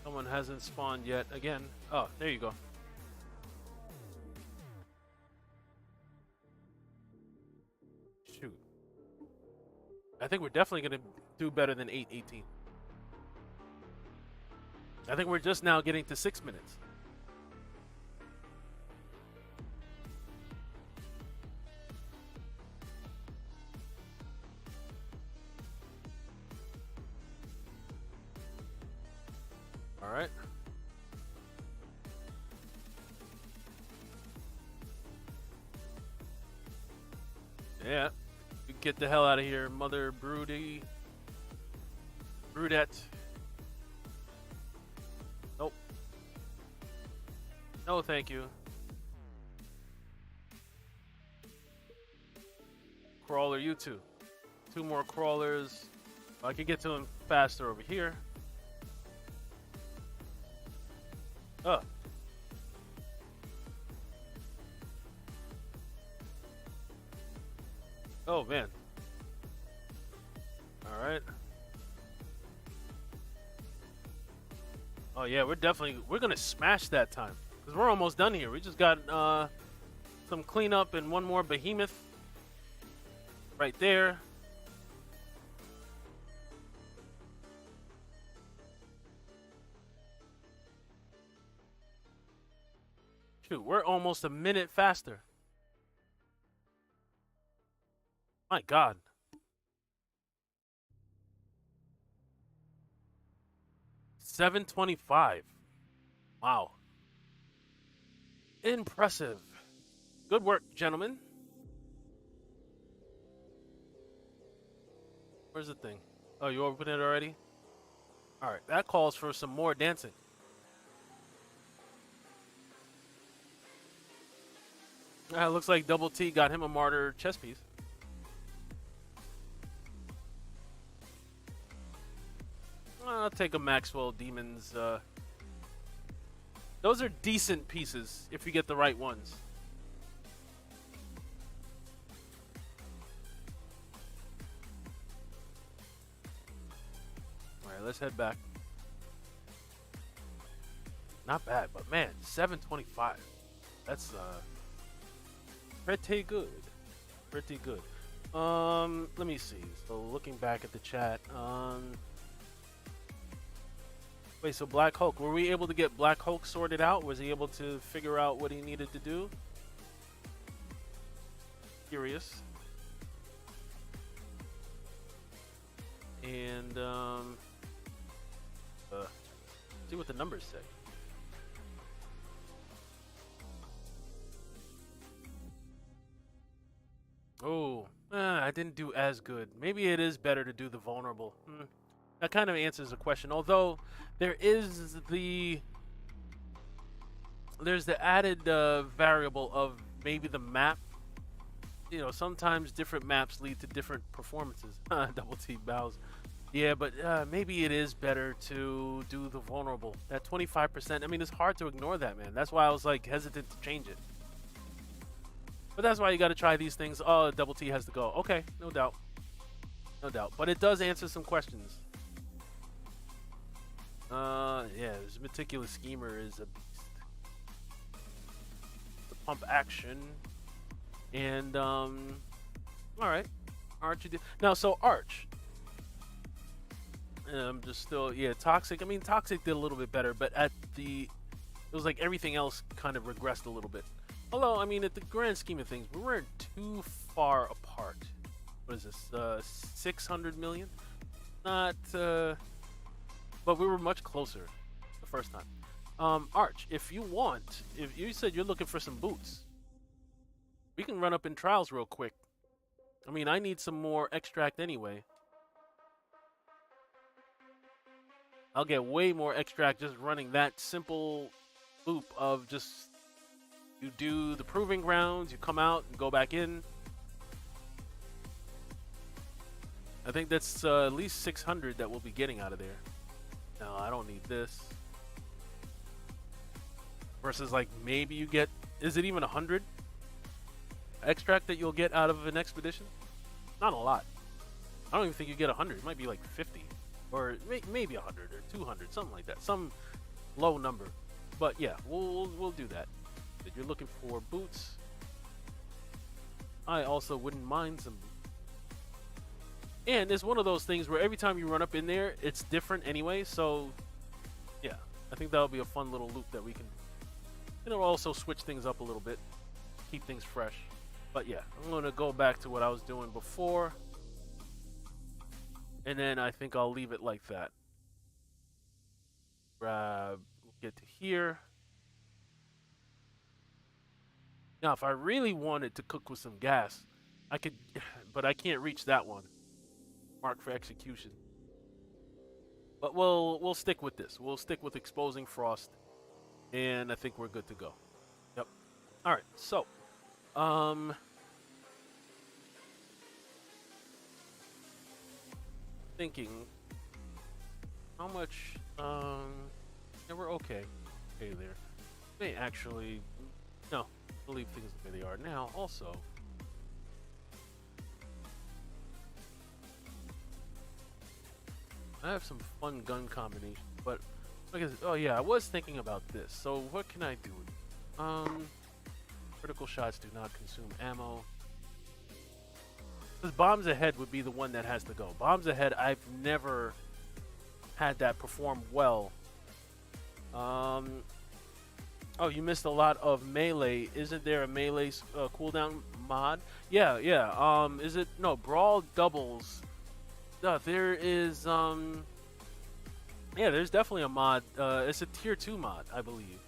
Someone hasn't spawned yet. Again. Oh, there you go. Shoot. I think we're definitely going to do better than 8:18. I think we're just now getting to 6 minutes. All right. Yeah. You get the hell out of here, Mother Broody. Broodette. Nope. No, thank you. Crawler, you two. Two more crawlers. I could get to him faster over here. Oh. Oh, man. All right. Oh, yeah, we're going to smash that time. Because we're almost done here. We just got some cleanup and one more behemoth right there. Shoot, we're almost a minute faster. My God. $7.25. Wow. Impressive. Good work, gentlemen. Where's the thing? Oh, you opened it already? All right, that calls for some more dancing. Looks like Double T got him a Martyr chess piece. I'll take a Maxwell Demons. Those are decent pieces if you get the right ones. All right, let's head back. Not bad, but man, $7.25. That's pretty good. Pretty good. Let me see. So looking back at the chat, wait, so Black Hulk, were we able to get Black Hulk sorted out? Was he able to figure out what he needed to do? Curious. And see what the numbers say. Oh, I didn't do as good. Maybe it is better to do the vulnerable. That kind of answers the question. Although there's the added variable of maybe the map. You know, sometimes different maps lead to different performances. Double T bows. Yeah, but maybe it is better to do the vulnerable. That 25%. I mean, it's hard to ignore that, man. That's why I was like hesitant to change it. But that's why you got to try these things. Oh, Double T has to go. Okay, no doubt. No doubt. But it does answer some questions. Yeah, this meticulous schemer is a beast. The pump action. And, alright. Arch, you did. Now, so Arch. Just still, yeah, Toxic. I mean, Toxic did a little bit better, but it was like everything else kind of regressed a little bit. Although, I mean, at the grand scheme of things, we weren't too far apart. What is this, 600 million? Not, but we were much closer the first time. Arch, if you want, if you said you're looking for some boots, we can run up in trials real quick. I mean, I need some more extract anyway. I'll get way more extract just running that simple loop of just, you do the proving grounds, you come out and go back in. I think that's at least 600 that we'll be getting out of there. No, I don't need this. Versus like maybe you get, is it even 100 extract that you'll get out of an expedition? Not a lot. I don't even think you get 100. It might be like 50 or maybe 100 or 200, something like that. Some low number. But yeah, we'll do that. If you're looking for boots, I also wouldn't mind some boots. And it's one of those things where every time you run up in there, it's different anyway. So yeah, I think that'll be a fun little loop that we can, it'll also switch things up a little bit, keep things fresh. But yeah, I'm going to go back to what I was doing before. And then I think I'll leave it like that. Grab, get to here. Now, if I really wanted to cook with some gas, I could, but I can't reach that one. Mark for execution. But we'll stick with this. We'll stick with exposing frost, and I think we're good to go. Yep. All right. So, thinking how much. Yeah, we're okay. Okay, there. May actually, no. We'll leave things the way they are now. Also. I have some fun gun combinations, but oh yeah, I was thinking about this. So what can I do? Critical shots do not consume ammo. Because bombs ahead would be the one that has to go. Bombs ahead, I've never had that perform well. Oh, you missed a lot of melee. Isn't there a melee cooldown mod? Yeah. Is it no brawl doubles? There is yeah, there's definitely a mod. It's a tier 2 mod, I believe,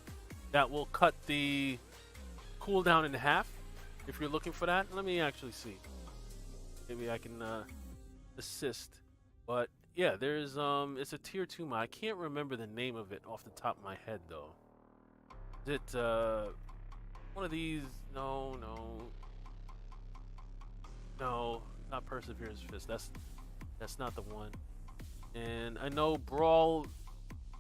that will cut the cooldown in half. If you're looking for that, let me actually see. Maybe I can assist. But yeah, there's it's a tier 2 mod. I can't remember the name of it off the top of my head though. Is it one of these? No, not Perseverance Fist. That's not the one. And I know Brawl,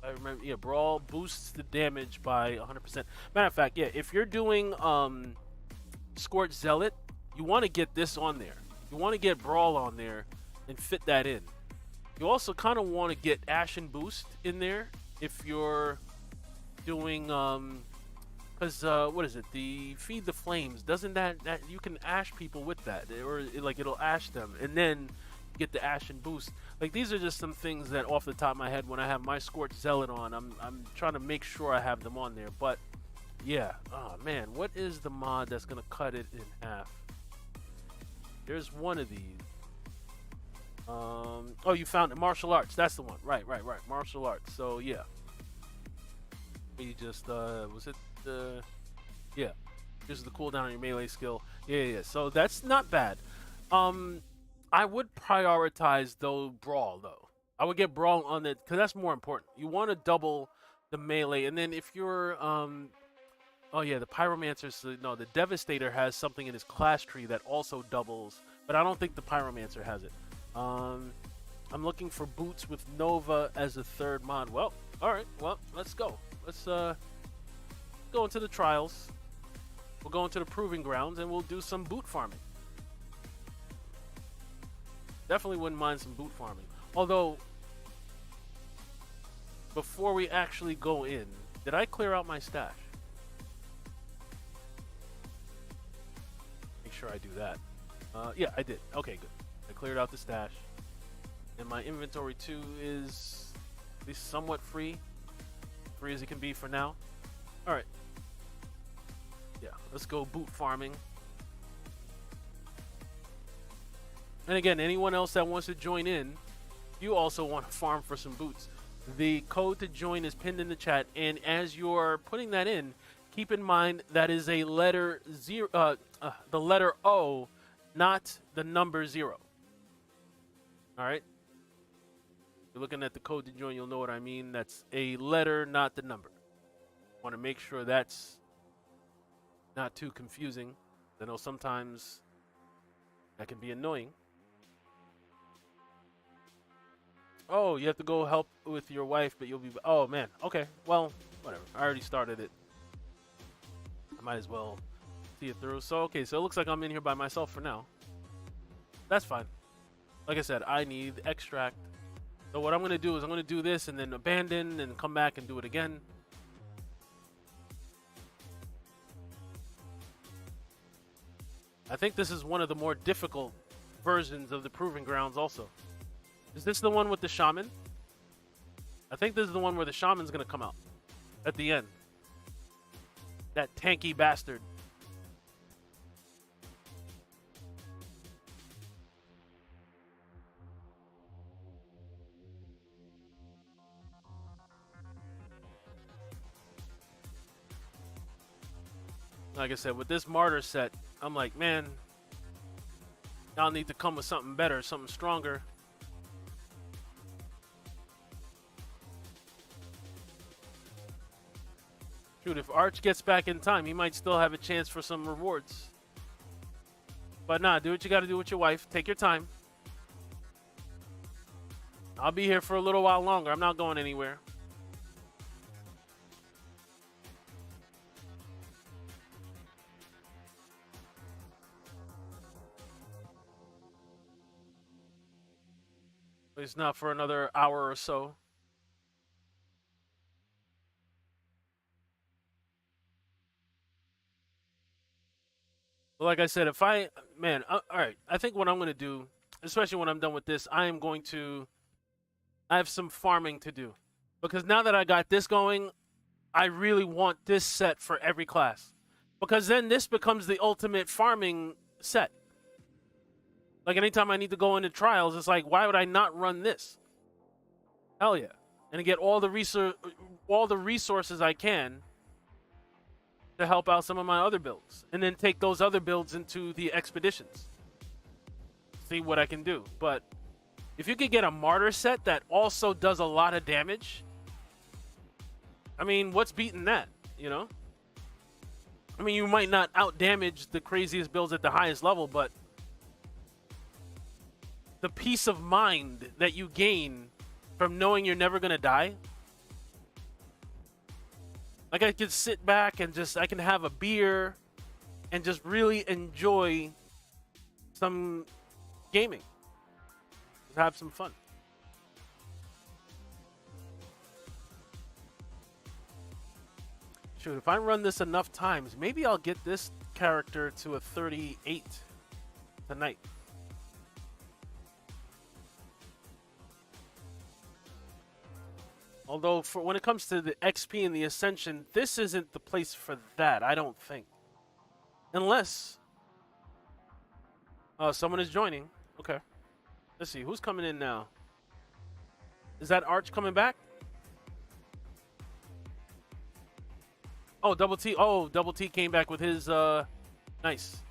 I remember, yeah, Brawl boosts the damage by 100%. Matter of fact, yeah, if you're doing Scorch Zealot, you want to get this on there. You want to get Brawl on there and fit that in. You also kind of want to get Ashen Boost in there if you're doing, because what is it? The Feed the Flames. Doesn't that you can ash people with that, or like it'll ash them, and then get the Ashen Boost. Like, these are just some things that off the top of my head, when I have my Scorch Zealot on, I'm trying to make sure I have them on there. But yeah, oh man, what is the mod that's gonna cut it in half? There's one of these. Oh, you found it. Martial arts. That's the one. Right. Martial arts. So yeah, we just was it yeah. This is the cooldown on your melee skill. Yeah. So that's not bad. I would prioritize though Brawl though. I would get Brawl on it because that's more important. You want to double the melee, and then if you're oh yeah, the Pyromancer. No, the Devastator has something in his class tree that also doubles, but I don't think the Pyromancer has it. I'm looking for boots with Nova as a third mod. Well, all right. Well, let's go. Let's go into the trials. We'll go into the proving grounds and we'll do some boot farming. Definitely wouldn't mind some boot farming. Although, before we actually go in, did I clear out my stash? Make sure I do that. Yeah, I did. Okay, good. I cleared out the stash. And my inventory too is at least somewhat free. Free as it can be for now. Alright. Yeah, let's go boot farming. And again, anyone else that wants to join in, you also want to farm for some boots. The code to join is pinned in the chat, and as you're putting that in, keep in mind that is a letter zero, the letter O, not the number 0. All right. If you're looking at the code to join, you'll know what I mean. That's a letter, not the number. Want to make sure that's not too confusing. I know sometimes that can be annoying. Oh, you have to go help with your wife, but you'll be... Oh, man. Okay. Well, whatever. I already started it. I might as well see it through. So, okay. So, it looks like I'm in here by myself for now. That's fine. Like I said, I need extract. So, what I'm going to do is I'm going to do this and then abandon and come back and do it again. I think this is one of the more difficult versions of the Proving Grounds also. Is this the one with the shaman? I think this is the one where the shaman's going to come out at the end. That tanky bastard. Like I said, with this Martyr set, I'm like, man, y'all need to come with something better, something stronger. Shoot, if Arch gets back in time, he might still have a chance for some rewards. But nah, do what you gotta do with your wife. Take your time. I'll be here for a little while longer. I'm not going anywhere. It's not for another hour or so. But like I said, if I... Man, all right. I think what I'm going to do, especially when I'm done with this, I am going to... I have some farming to do. Because now that I got this going, I really want this set for every class. Because then this becomes the ultimate farming set. Like, anytime I need to go into trials, it's like, why would I not run this? Hell yeah. And get all the resources I can to help out some of my other builds. And then take those other builds into the expeditions. See what I can do. But if you could get a Martyr set that also does a lot of damage, I mean, what's beating that, you know? I mean, you might not out-damage the craziest builds at the highest level, but the peace of mind that you gain from knowing you're never going to die. Like, I could sit back and I can have a beer and just really enjoy some gaming. Just have some fun. Shoot, if I run this enough times, maybe I'll get this character to a 38 tonight. Although, when it comes to the XP and the Ascension, this isn't the place for that, I don't think. Unless... Oh, someone is joining. Okay. Let's see, who's coming in now? Is that Arch coming back? Oh, Double T. Oh, Double T came back with his, nice.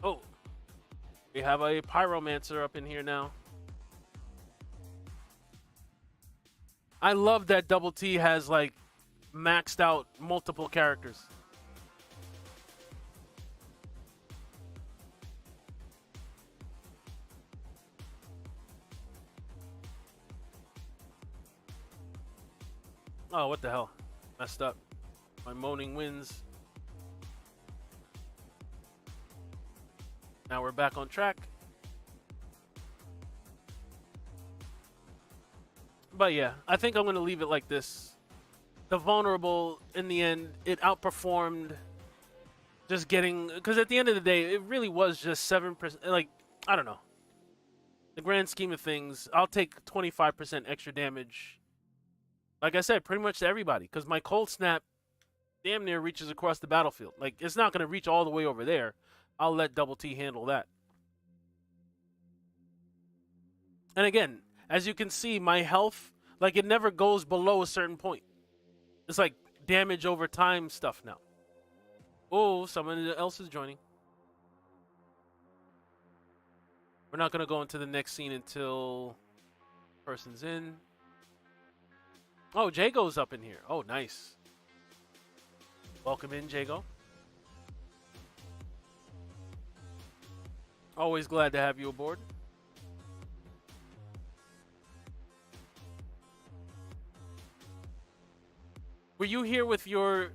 Oh. We have a Pyromancer up in here now. I love that Double T has, like, maxed out multiple characters. Oh, what the hell? Messed up. My moaning winds. Now we're back on track. But yeah, I think I'm going to leave it like this. The vulnerable, in the end, it outperformed just getting... Because at the end of the day, it really was just 7%. Like, I don't know. The grand scheme of things, I'll take 25% extra damage. Like I said, pretty much to everybody. Because my Cold Snap damn near reaches across the battlefield. Like, it's not going to reach all the way over there. I'll let Double T handle that. And again... As you can see, my health, like, it never goes below a certain point. It's like damage over time stuff now. Oh, someone else is joining. We're not going to go into the next scene until person's in. Oh, Jago's up in here. Oh, nice. Welcome in, Jago. Always glad to have you aboard. Were you here with your?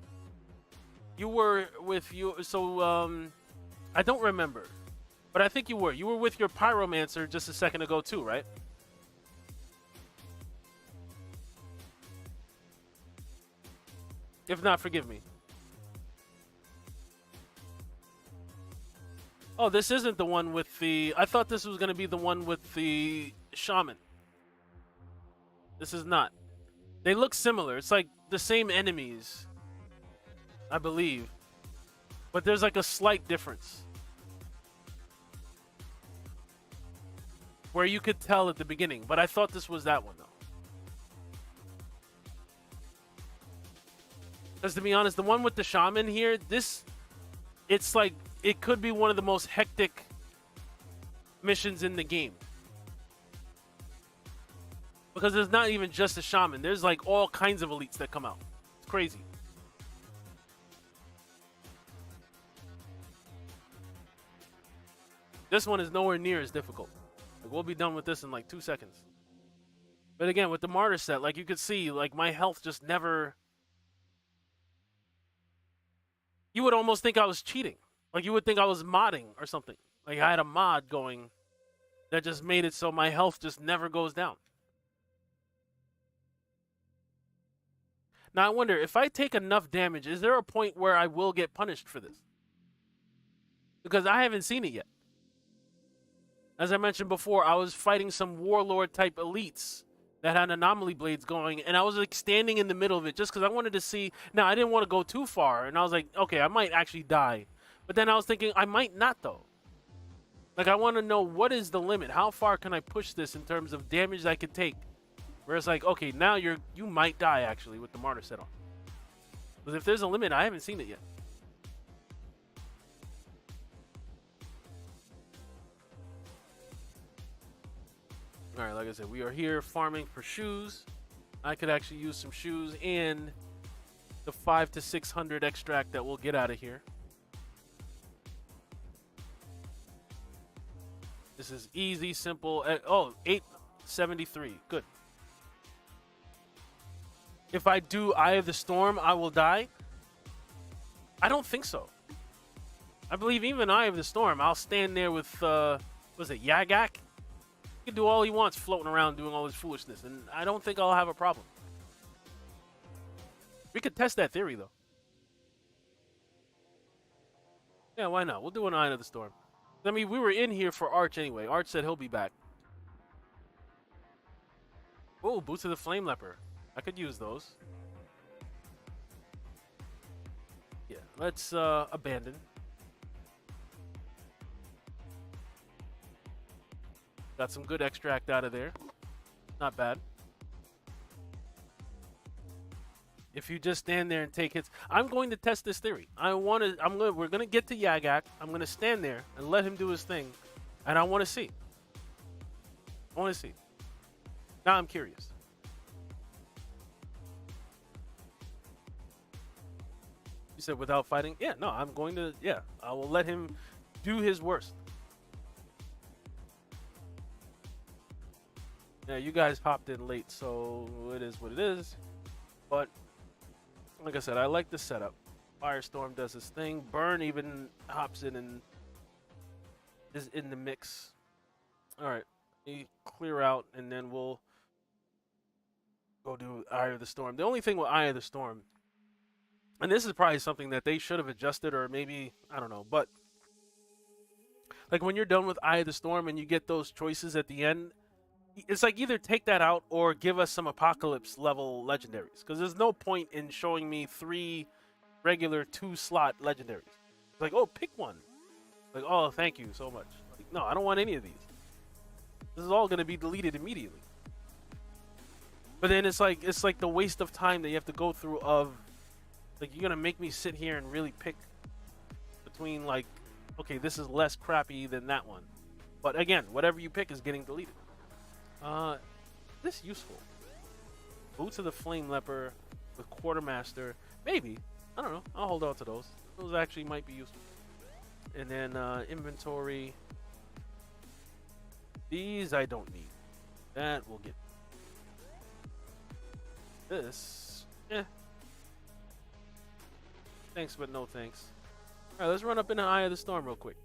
You were with you. So I don't remember, but I think you were. You were with your pyromancer just a second ago too, right? If not, forgive me. Oh, this isn't the one with the... I thought this was going to be the one with the shaman. This is not. They look similar. It's like the same enemies, I believe. But there's like a slight difference. Where you could tell at the beginning. But I thought this was that one, though. Because to be honest, the one with the shaman here, it's like, it could be one of the most hectic missions in the game. Because there's not even just a shaman. There's like all kinds of elites that come out. It's crazy. This one is nowhere near as difficult. Like, we'll be done with this in like 2 seconds. But again, with the Martyr set, like you could see, like my health just never... You would almost think I was cheating. Like you would think I was modding or something. Like I had a mod going that just made it so my health just never goes down. Now I wonder, if I take enough damage, is there a point where I will get punished for this? Because I haven't seen it yet. As I mentioned before, I was fighting some warlord type elites that had anomaly blades going, and I was like standing in the middle of it just because I wanted to see. Now I didn't want to go too far, and I was like, okay, I might actually die. But then I was thinking, I might not though. Like I want to know, what is the limit? How far can I push this in terms of damage I could take? Where it's like, okay, now you might die actually with the Martyr set on. Because if there's a limit, I haven't seen it yet. All right, like I said, we are here farming for shoes. I could actually use some shoes and the 500 to 600 extract that we'll get out of here. This is easy, simple. Oh, 873. Good. If I do Eye of the Storm, I will die? I don't think so. I believe even Eye of the Storm, I'll stand there with, was it Yagak? He can do all he wants floating around doing all this foolishness, and I don't think I'll have a problem. We could test that theory, though. Yeah, why not? We'll do an Eye of the Storm. I mean, we were in here for Arch anyway. Arch said he'll be back. Oh, Boots of the Flame Leper. I could use those. Yeah, let's abandon. Got some good extract out of there. Not bad. If you just stand there and take hits, I'm going to test this theory. We're gonna get to Yagak. I'm gonna stand there and let him do his thing, and I want to see. I want to see. Now I'm curious. You said without fighting? Yeah, no, I'm going to. Yeah, I will let him do his worst. Yeah, you guys hopped in late, so it is what it is. But like I said, I like the setup. Firestorm does his thing. Burn even hops in and is in the mix. All right, you clear out, and then we'll go do Eye of the Storm. The only thing with Eye of the Storm, and this is probably something that they should have adjusted, or maybe, I don't know, but like when you're done with Eye of the Storm and you get those choices at the end, it's like either take that out or give us some Apocalypse level legendaries, because there's no point in showing me 3 regular 2-slot legendaries. It's like, oh, pick one. Like, oh, thank you so much. Like, no, I don't want any of these. This is all going to be deleted immediately. But then it's like the waste of time that you have to go through of, like, you're going to make me sit here and really pick between, like, okay, this is less crappy than that one. But again, whatever you pick is getting deleted. This useful. Boots of the Flame Leper with Quartermaster. Maybe. I don't know. I'll hold on to those. Those actually might be useful. And then inventory. These I don't need. That we'll get. This, Thanks, but no thanks. All right, let's run up in the eye of the storm real quick.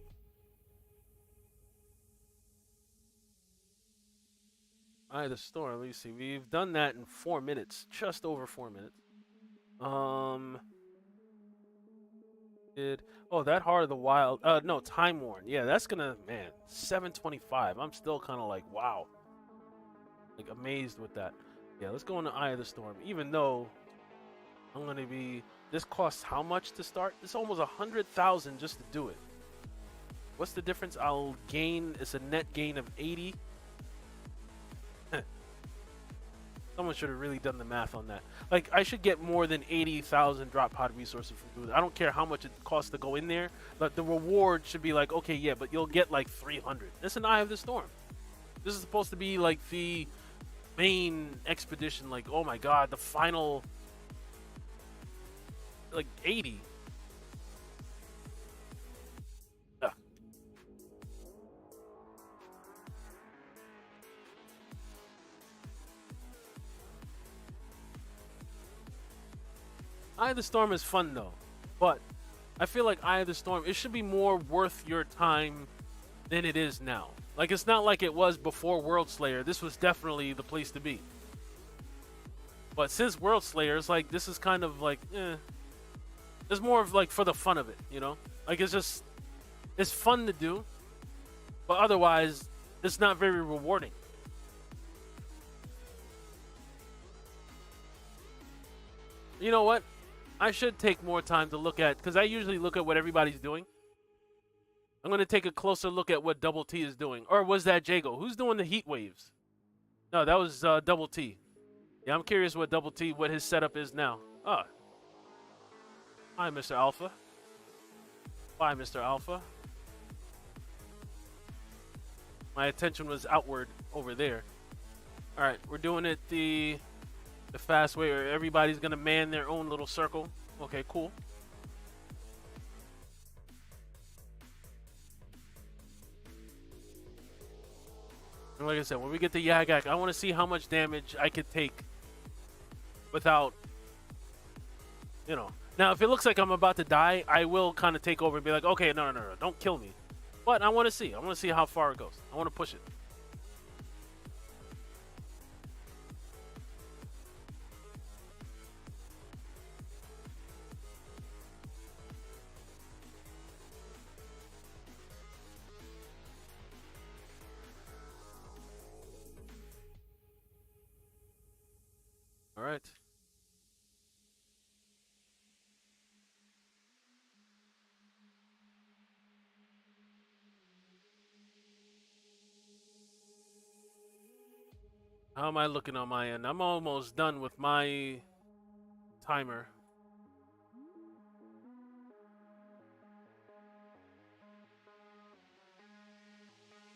Eye of the storm. Let me see. We've done that in 4 minutes, just over 4 minutes. That Heart of the Wild. No, Time Worn. Yeah, that's gonna, man, 725. I'm still kind of like, wow, like amazed with that. Yeah, let's go in the Eye of the Storm. Even though I'm gonna be, this costs how much to start? It's almost 100,000 just to do it. What's the difference? I'll gain. It's a net gain of 80. Someone should have really done the math on that. Like, I should get more than 80,000 drop pod resources from doing it. I don't care how much it costs to go in there, but the reward should be like, okay, yeah, but you'll get like 300. It's an Eye of the Storm. This is supposed to be like the main expedition. Like, oh my god, the final, like 80. Eye of the Storm is fun though, but I feel like Eye of the Storm, it should be more worth your time than it is now. Like, it's not like it was before World Slayer. This was definitely the place to be. But since World Slayer, it's like, this is kind of like, it's more of like for the fun of it, you know? Like, it's fun to do, but otherwise, it's not very rewarding. You know what? I should take more time to look at, because I usually look at what everybody's doing. I'm going to take a closer look at what Double T is doing. Or was that Jago? Who's doing the heat waves? No, that was Double T. Yeah, I'm curious what Double T, what his setup is now. Oh. Hi, Mr. Alpha. Bye, Mr. Alpha. My attention was outward over there. All right, we're doing it the fast way, where everybody's gonna man their own little circle. Okay, cool. And like I said, when we get to Yagak, I want to see how much damage I could take without, you know. Now, if it looks like I'm about to die, I will kind of take over and be like, okay, no, don't kill me. But I want to see. I want to see how far it goes. I want to push it. All right. How am I looking on my end? I'm almost done with my timer.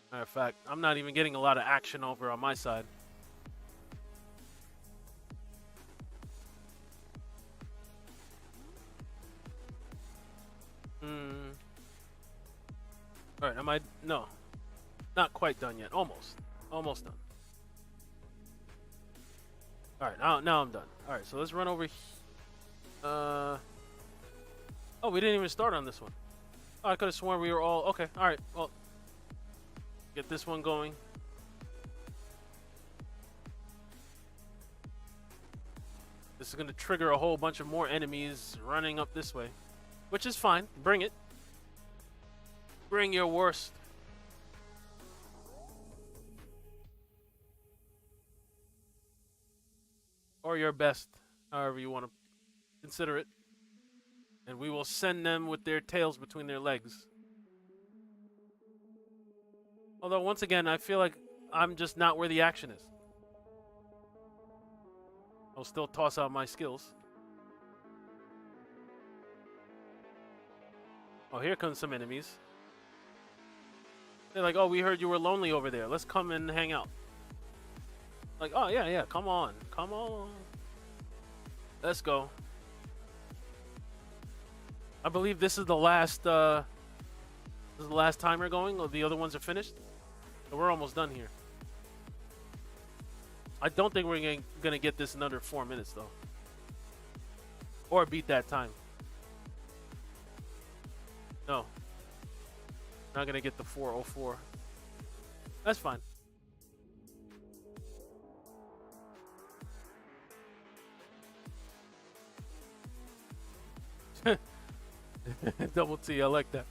Matter of fact, I'm not even getting a lot of action over on my side. Alright, am I? No. Not quite done yet. Almost. Almost done. Alright, now I'm done. Alright, so let's run over here. Oh, we didn't even start on this one. Oh, I could have sworn we were all... Okay, alright, well... Get this one going. This is going to trigger a whole bunch of more enemies running up this way. Which is fine. Bring it. Bring your worst. Or your best, however you want to consider it. And we will send them with their tails between their legs. Although, once again, I feel like I'm just not where the action is. I'll still toss out my skills. Oh, here comes some enemies. They're like, oh, we heard you were lonely over there. Let's come and hang out. Like, oh, yeah, come on. Come on. Let's go. I believe this is the last, timer going. Or the other ones are finished. So we're almost done here. I don't think we're gonna get this in under 4 minutes, though. Or beat that time. No. Not gonna get the 404. That's fine. Double T, I like that.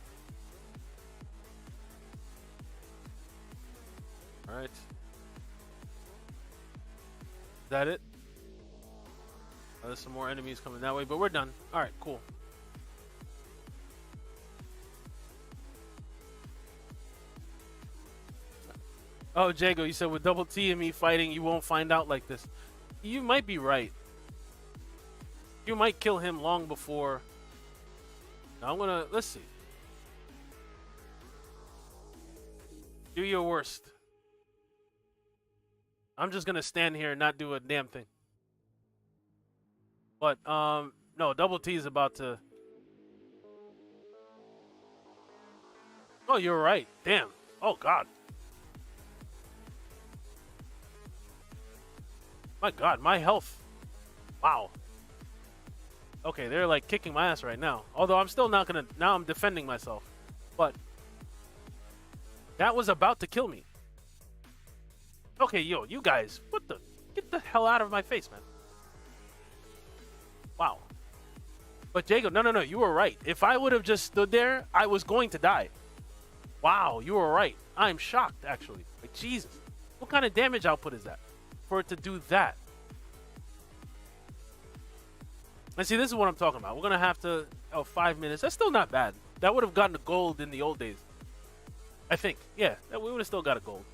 All right. Is that it? Oh, there's some more enemies coming that way, but we're done. All right, cool. Oh, Jago, you said with Double T and me fighting, you won't find out like this. You might be right. You might kill him long before. Now I'm gonna, let's see. Do your worst. I'm just gonna stand here and not do a damn thing. But no, Double T is about to. Oh, you're right. Damn. Oh God. My God, my health. Wow. Okay, they're like kicking my ass right now. Although I'm still not gonna. Now I'm defending myself. But that was about to kill me. Okay, yo, you guys, what the? Get the hell out of my face, man. Wow. But Jago, no, you were right. If I would have just stood there, I was going to die. Wow, you were right. I'm shocked, actually. Like, Jesus. What kind of damage output is that? For it to do that. And see, this is what I'm talking about. We're going to have to... Oh, 5 minutes. That's still not bad. That would have gotten a gold in the old days. I think. Yeah, we would have still got a gold.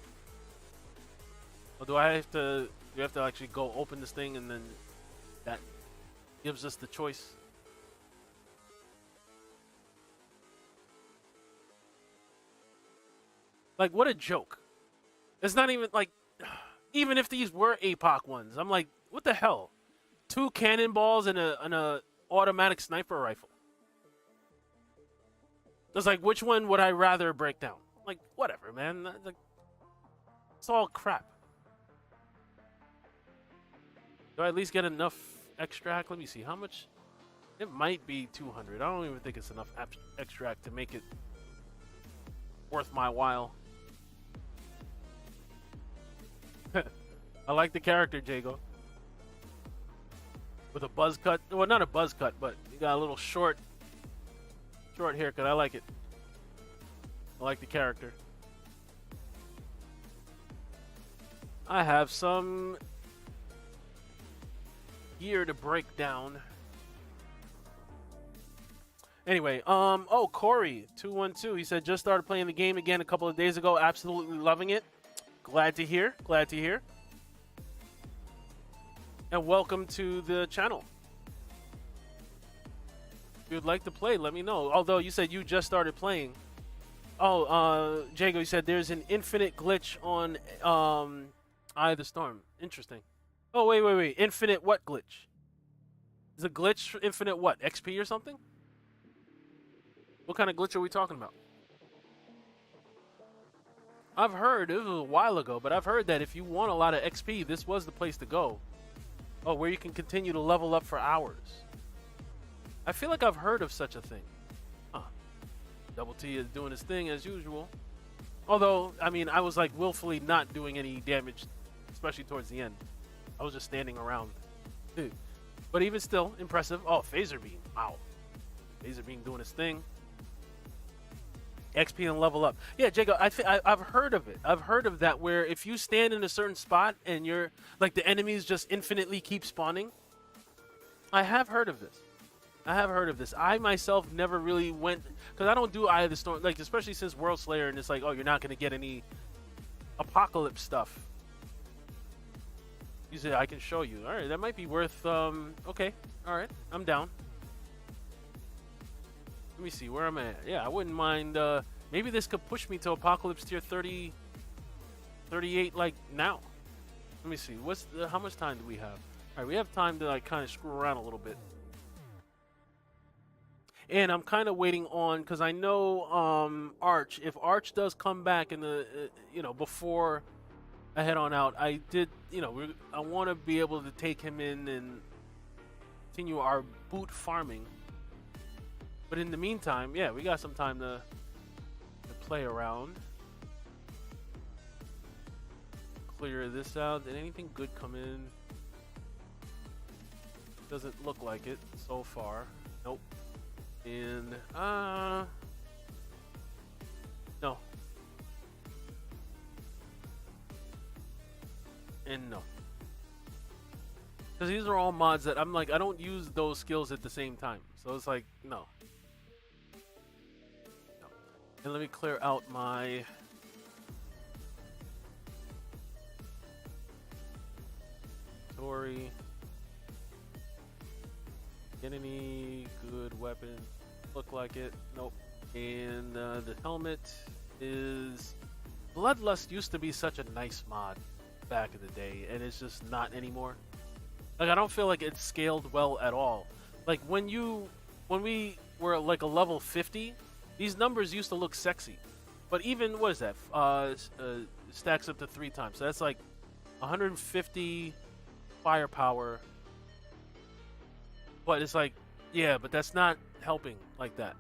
Or do I have to... Do you have to actually go open this thing and then... That gives us the choice. Like, what a joke. It's not even, like... Even if these were APOC ones, I'm like, what the hell? 2 cannonballs and a automatic sniper rifle. It's like, which one would I rather break down? Like, whatever, man. Like, it's all crap. Do I at least get enough extract? Let me see. How much? It might be 200. I don't even think it's enough extract to make it worth my while. I like the character, Jago. With a buzz cut. Well, not a buzz cut, but you got a little short haircut. I like it. I like the character. I have some gear to break down. Anyway, oh, Corey 212. He said just started playing the game again a couple of days ago. Absolutely loving it. Glad to hear. Glad to hear. And welcome to the channel. If you'd like to play, let me know. Although you said you just started playing. Oh, Jago, you said there's an infinite glitch on Eye of the Storm. Interesting. Oh, wait. Infinite what glitch? Is a glitch infinite what? XP or something? What kind of glitch are we talking about? I've heard, it was a while ago, but I've heard that if you want a lot of XP, this was the place to go. Oh, where you can continue to level up for hours. I feel like I've heard of such a thing. Huh. Double T is doing his thing as usual. Although, I mean, I was like willfully not doing any damage, especially towards the end. I was just standing around. Dude. But even still, impressive. Oh, Phaser Beam. Wow. Phaser Beam doing his thing. XP and level up. Yeah, Jacob, I've heard of it. I've heard of that where if you stand in a certain spot and you're like the enemies just infinitely keep spawning. I have heard of this. I myself never really went because I don't do Eye of the Storm, like especially since World Slayer, and it's like, oh, you're not gonna get any apocalypse stuff. You say I can show you. All right, that might be worth. Okay, all right, I'm down. Let me see where I'm at. Yeah, I wouldn't mind. Maybe this could push me to Apocalypse tier 30, 38 like now. Let me see. How much time do we have? All right, we have time to like kind of screw around a little bit. And I'm kind of waiting on because I know Arch. If Arch does come back in the before I head on out, I did I want to be able to take him in and continue our boot farming. But in the meantime, yeah, we got some time to play around. Clear this out. Did anything good come in? Doesn't look like it so far. Nope. And no. And no. Because these are all mods that I'm like, I don't use those skills at the same time. So it's like, no. And let me clear out my story. Get any good weapon? Look like it. Nope. And the helmet is... Bloodlust used to be such a nice mod back in the day, and it's just not anymore. Like, I don't feel like it's scaled well at all. Like, when we were like a level 50, these numbers used to look sexy. But even, what is that? Stacks up to 3 times. So that's like 150 firepower. But it's like, yeah, but that's not helping like that.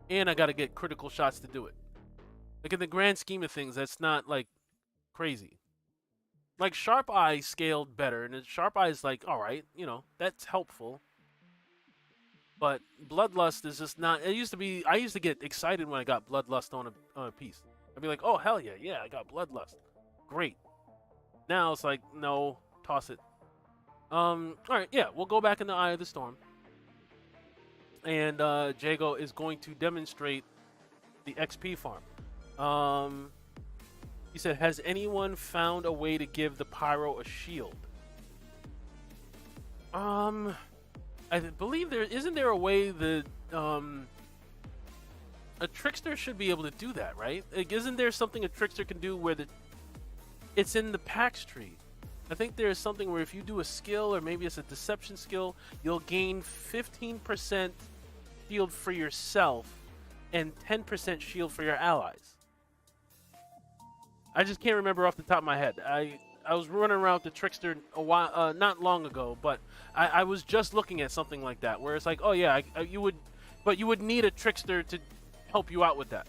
And I gotta get critical shots to do it. Like, in the grand scheme of things, that's not, like, crazy. Like, Sharp Eye scaled better, and Sharp Eye is like, alright, you know, that's helpful. But Bloodlust is just not... It used to be... I used to get excited when I got Bloodlust on a piece. I'd be like, oh, hell yeah, I got Bloodlust. Great. Now it's like, no, toss it. Alright, yeah, we'll go back in the Eye of the Storm. And Jago is going to demonstrate the XP farm. He said, has anyone found a way to give the Pyro a shield? I believe isn't there a way that a trickster should be able to do that, right? Like, isn't there something a trickster can do where it's in the PAX tree? I think there's something where if you do a skill, or maybe it's a deception skill, you'll gain 15% shield for yourself and 10% shield for your allies. I just can't remember off the top of my head. I was running around with the trickster a while, not long ago, but I was just looking at something like that, where it's like, oh yeah, you would need a trickster to help you out with that.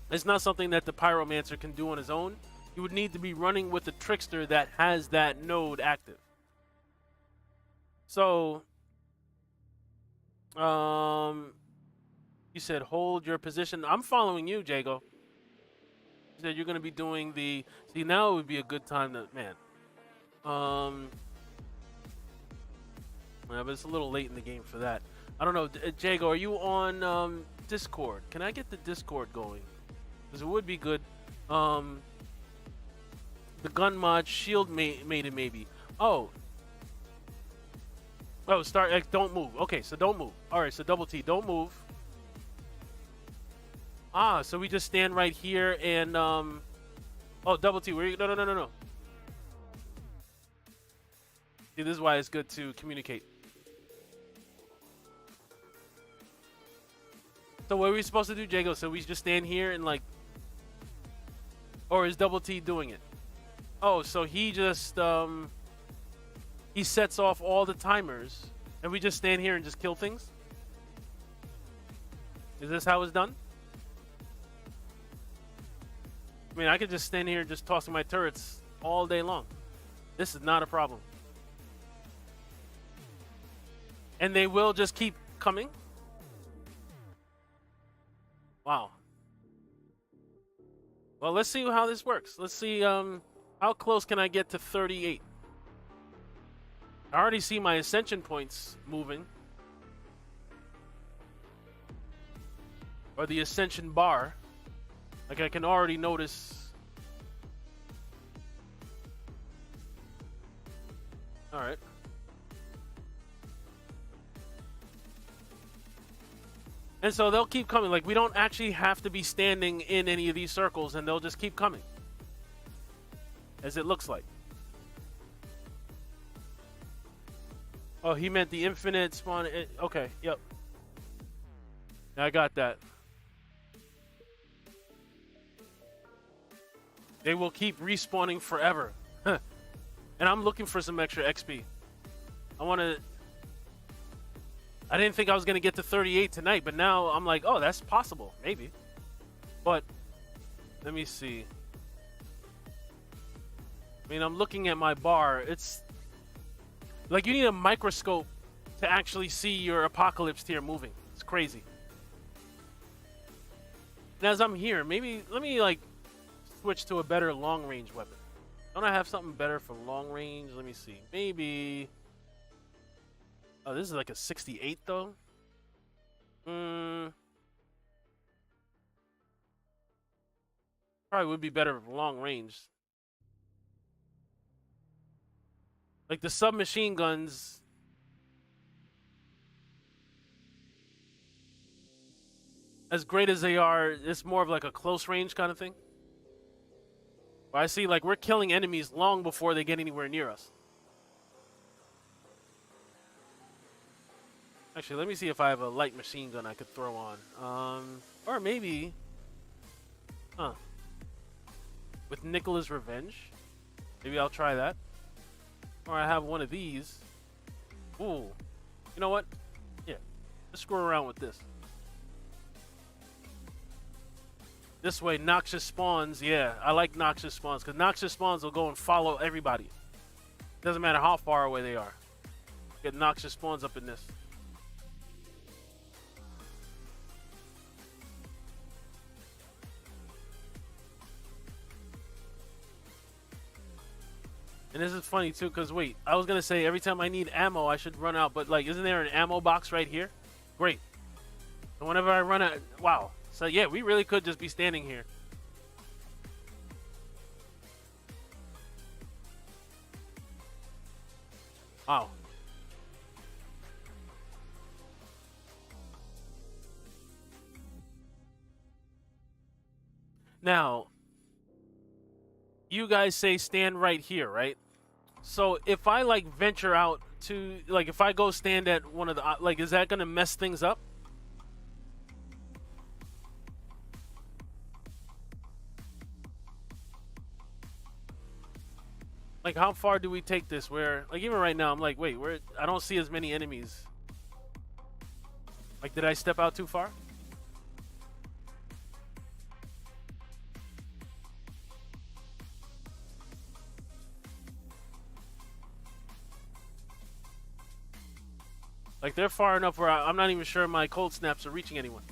It's not something that the Pyromancer can do on his own. You would need to be running with a trickster that has that node active. So, you said hold your position. I'm following you, Jago. You said you're going to be doing the... See, now it would be a good time to... Man. Yeah, but it's a little late in the game for that. I don't know. Jago, are you on Discord? Can I get the Discord going? Because it would be good. The gun mod shield made it maybe. Oh, start. Like, don't move. Okay, so don't move. All right, so double T, don't move. Ah, so we just stand right here and oh, double T. Where you? No. See, this is why it's good to communicate. So what are we supposed to do, Jago? So we just stand here and like, or is double T doing it? Oh, so he just, he sets off all the timers, and we just stand here and just kill things? Is this how it's done? I mean, I could just stand here just tossing my turrets all day long. This is not a problem. And they will just keep coming? Wow. Well, let's see how this works. Let's see, how close can I get to 38? I already see my ascension points moving. Or the ascension bar. Like, I can already notice. Alright. And so they'll keep coming. Like, we don't actually have to be standing in any of these circles, and they'll just keep coming. As it looks like. Oh, he meant the infinite spawn. Okay, yep. I got that. They will keep respawning forever. And I'm looking for some extra XP. I didn't think I was going to get to 38 tonight, but now I'm like, oh, that's possible. Maybe. But let me see. I mean, I'm looking at my bar. It's like you need a microscope to actually see your apocalypse tier moving. It's crazy. And as I'm here, maybe let me like switch to a better long range weapon. Don't I have something better for long range? Let me see. Maybe. Oh, this is like a 68 though. Probably would be better for long range. Like the submachine guns. As great as they are, it's more of like a close range kind of thing. Where I see like we're killing enemies long before they get anywhere near us. Actually, let me see if I have a light machine gun I could throw on. Or maybe... Huh. With Nicola's Revenge. Maybe I'll try that. Or I have one of these. Ooh. You know what? Yeah. Let's screw around with this. This way, noxious spawns. Yeah, I like noxious spawns. Because noxious spawns will go and follow everybody. Doesn't matter how far away they are. Get noxious spawns up in this. And this is funny too, because wait, I was gonna say every time I need ammo, I should run out, but like, isn't there an ammo box right here? Great. And whenever I run out, wow. So yeah, we really could just be standing here. Wow. Now, you guys say stand right here, right? So if I like venture out to, like if I go stand at one of the, like is that gonna mess things up? Like how far do we take this where, like even right now I'm like, wait, where, I don't see as many enemies. Like did I step out too far? Like, they're far enough where I'm not even sure my cold snaps are reaching anyone.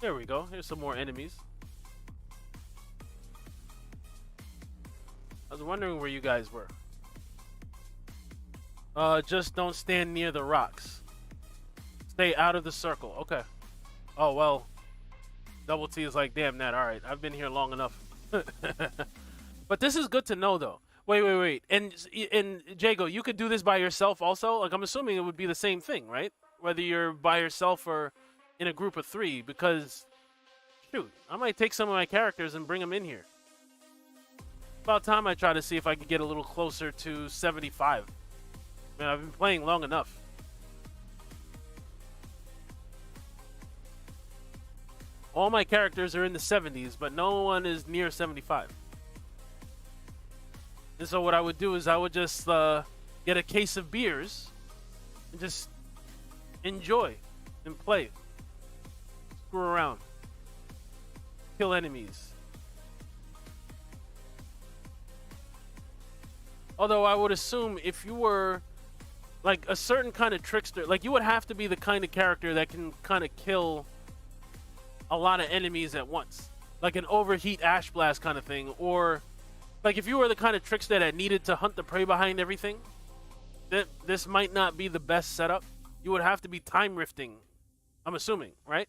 There we go. Here's some more enemies. I was wondering where you guys were. Just don't stand near the rocks. Stay out of the circle. Okay. Oh, well. Double T is like, damn that. All right, I've been here long enough. But this is good to know, though. Wait. And Jago, you could do this by yourself also? Like, I'm assuming it would be the same thing, right? Whether you're by yourself or in a group of 3, because, shoot, I might take some of my characters and bring them in here. About time I try to see if I could get a little closer to 75. Man, I've been playing long enough. All my characters are in the 70s, but no one is near 75. And so what I would do is I would just get a case of beers and just enjoy and play. Screw around. Kill enemies. Although I would assume if you were like a certain kind of trickster, like you would have to be the kind of character that can kind of kill a lot of enemies at once, like an overheat ash blast kind of thing, or like if you were the kind of trickster that needed to hunt the prey behind everything, this might not be the best setup. You would have to be time rifting, I'm assuming, right?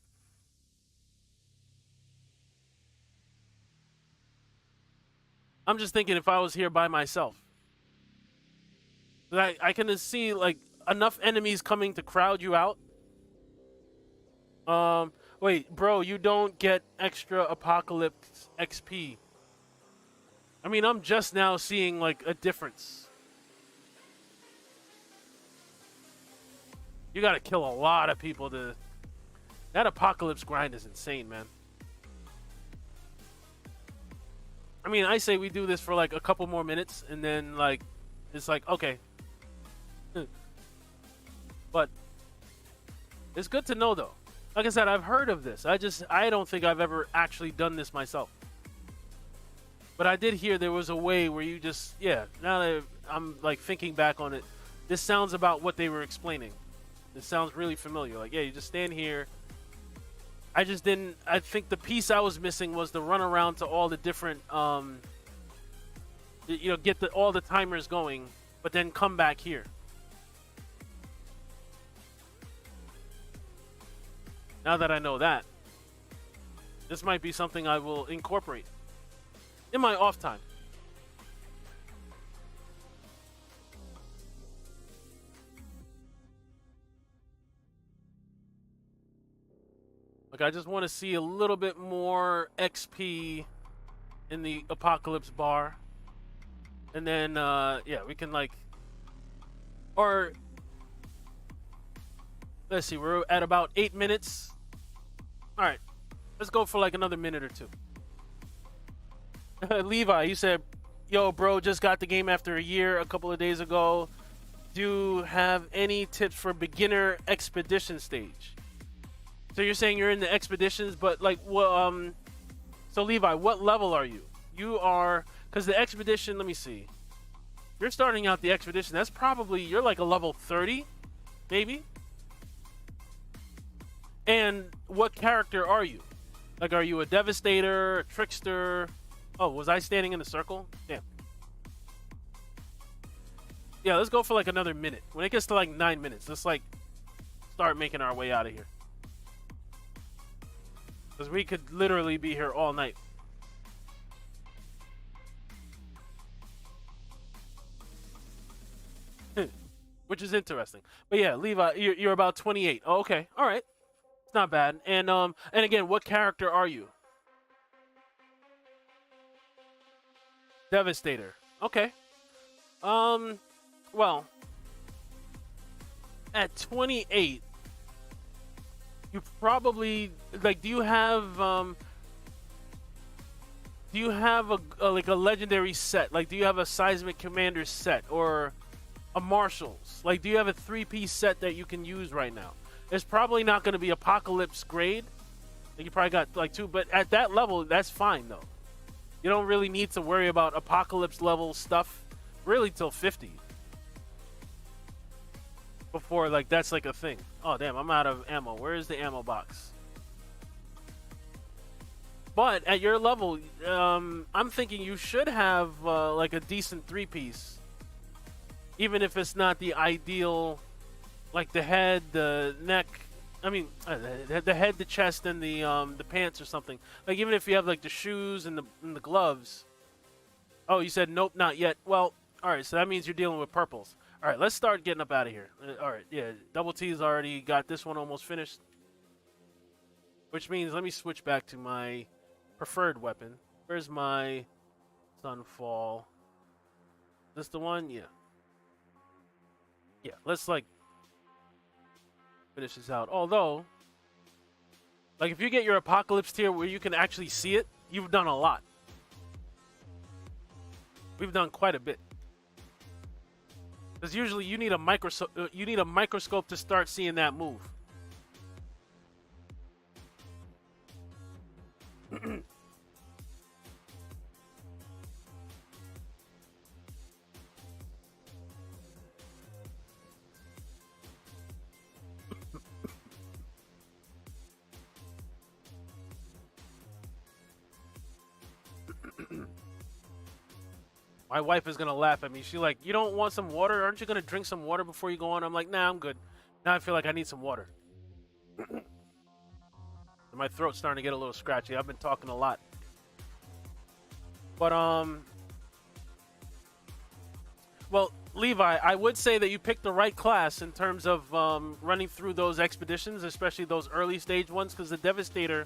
I'm just thinking if I was here by myself, I can see like enough enemies coming to crowd you out. Wait, bro, you don't get extra Apocalypse XP. I mean, I'm just now seeing, like, a difference. You gotta kill a lot of people to... That Apocalypse grind is insane, man. mean, I say we do this for like a couple more minutes, and then like it's like okay. But it's good to know though. Like I said, I've heard of this. I don't think I've ever actually done this myself. But I did hear there was a way where you just, yeah, now that I'm like thinking back on it, this sounds about what they were explaining. It sounds really familiar. Like, yeah, you just stand here. I think the piece I was missing was the run around to all the different, get all the timers going, but then come back here. Now that I know that, this might be something I will incorporate in my off time. Like, I just want to see a little bit more XP in the Apocalypse bar. And then, yeah, we can, like... Or... Let's see, we're at about 8 minutes. Alright, let's go for, like, another minute or two. Levi, you said, yo, bro, just got the game after a year a couple of days ago. Do you have any tips for beginner expedition stage? So you're saying you're in the expeditions, but like, well, so Levi, what level are you? You are, because the expedition, let me see. You're starting out the expedition. That's probably, you're like a level 30, maybe. And what character are you? Like, are you a Devastator, a Trickster? Oh, was I standing in the circle? Damn. Yeah, let's go for like another minute. When it gets to like 9 minutes, let's like start making our way out of here. Because we could literally be here all night. Which is interesting. But yeah, Levi, you're about 28. Oh, okay, all right. It's not bad. And again, what character are you? Devastator. Okay. Well, at 28, you probably like. Do you have like a legendary set? Like, do you have a Seismic Commander set or a Marshals? Like, do you have a 3-piece set that you can use right now? It's probably not going to be Apocalypse grade. Like, you probably got like 2, but at that level, that's fine though. You don't really need to worry about Apocalypse level stuff really till 50. Before, like, that's like a thing. Oh, damn, I'm out of ammo. Where is the ammo box? But at your level, I'm thinking you should have, like, a decent 3-piece. Even if it's not the ideal, like, the head, the neck. I mean, the head, the chest, and the pants or something. Like, even if you have, like, the shoes and the gloves. Oh, you said nope, not yet. Well, all right, so that means you're dealing with purples. All right, let's start getting up out of here. All right, yeah, Double T's already got this one almost finished. Which means let me switch back to my preferred weapon. Where's my Sunfall? Is this the one? Yeah. Yeah, let's, like, finish this out. Although, like, if you get your Apocalypse tier where you can actually see it, you've done a lot. We've done quite a bit. Because usually you need a microscope to start seeing that move. My wife is gonna laugh at me. She's like, "You don't want some water? Aren't you gonna drink some water before you go on?" I'm like, "Nah, I'm good. Now I feel like I need some water." My throat's starting to get a little scratchy. I've been talking a lot. But well, Levi, I would say that you picked the right class in terms of running through those expeditions, especially those early stage ones, because the Devastator.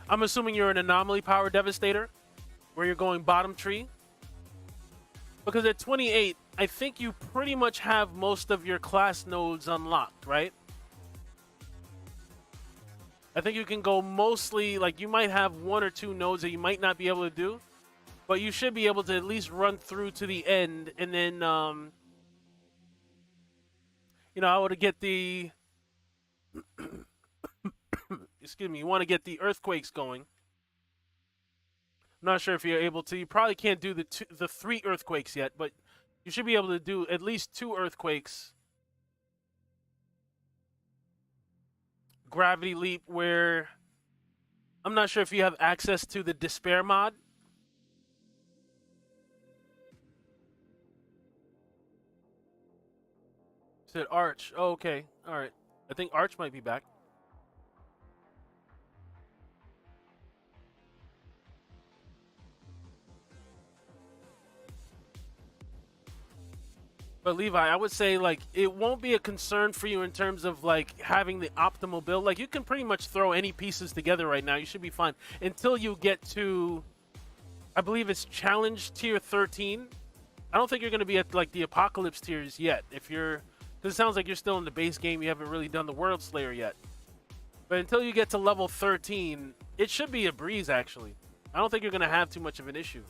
I'm assuming you're an anomaly power Devastator, where you're going bottom tree. Because at 28, I think you pretty much have most of your class nodes unlocked, right? I think you can go mostly, like, you might have 1 or 2 nodes that you might not be able to do, but you should be able to at least run through to the end, and then, you know, I would get the, excuse me, you want to get the earthquakes going. I'm not sure if you're able to. You probably can't do the 3 earthquakes yet, but you should be able to do at least 2 earthquakes. Gravity leap, where I'm not sure if you have access to the despair mod. Said Arch. Oh, okay. All right. I think Arch might be back. But Levi, I would say, like, it won't be a concern for you in terms of, like, having the optimal build. Like, you can pretty much throw any pieces together right now. You should be fine until you get to, I believe it's Challenge Tier 13. I don't think you're going to be at, like, the Apocalypse tiers yet. If you're, because it sounds like you're still in the base game. You haven't really done the World Slayer yet. But until you get to level 13, it should be a breeze, actually. I don't think you're going to have too much of an issue.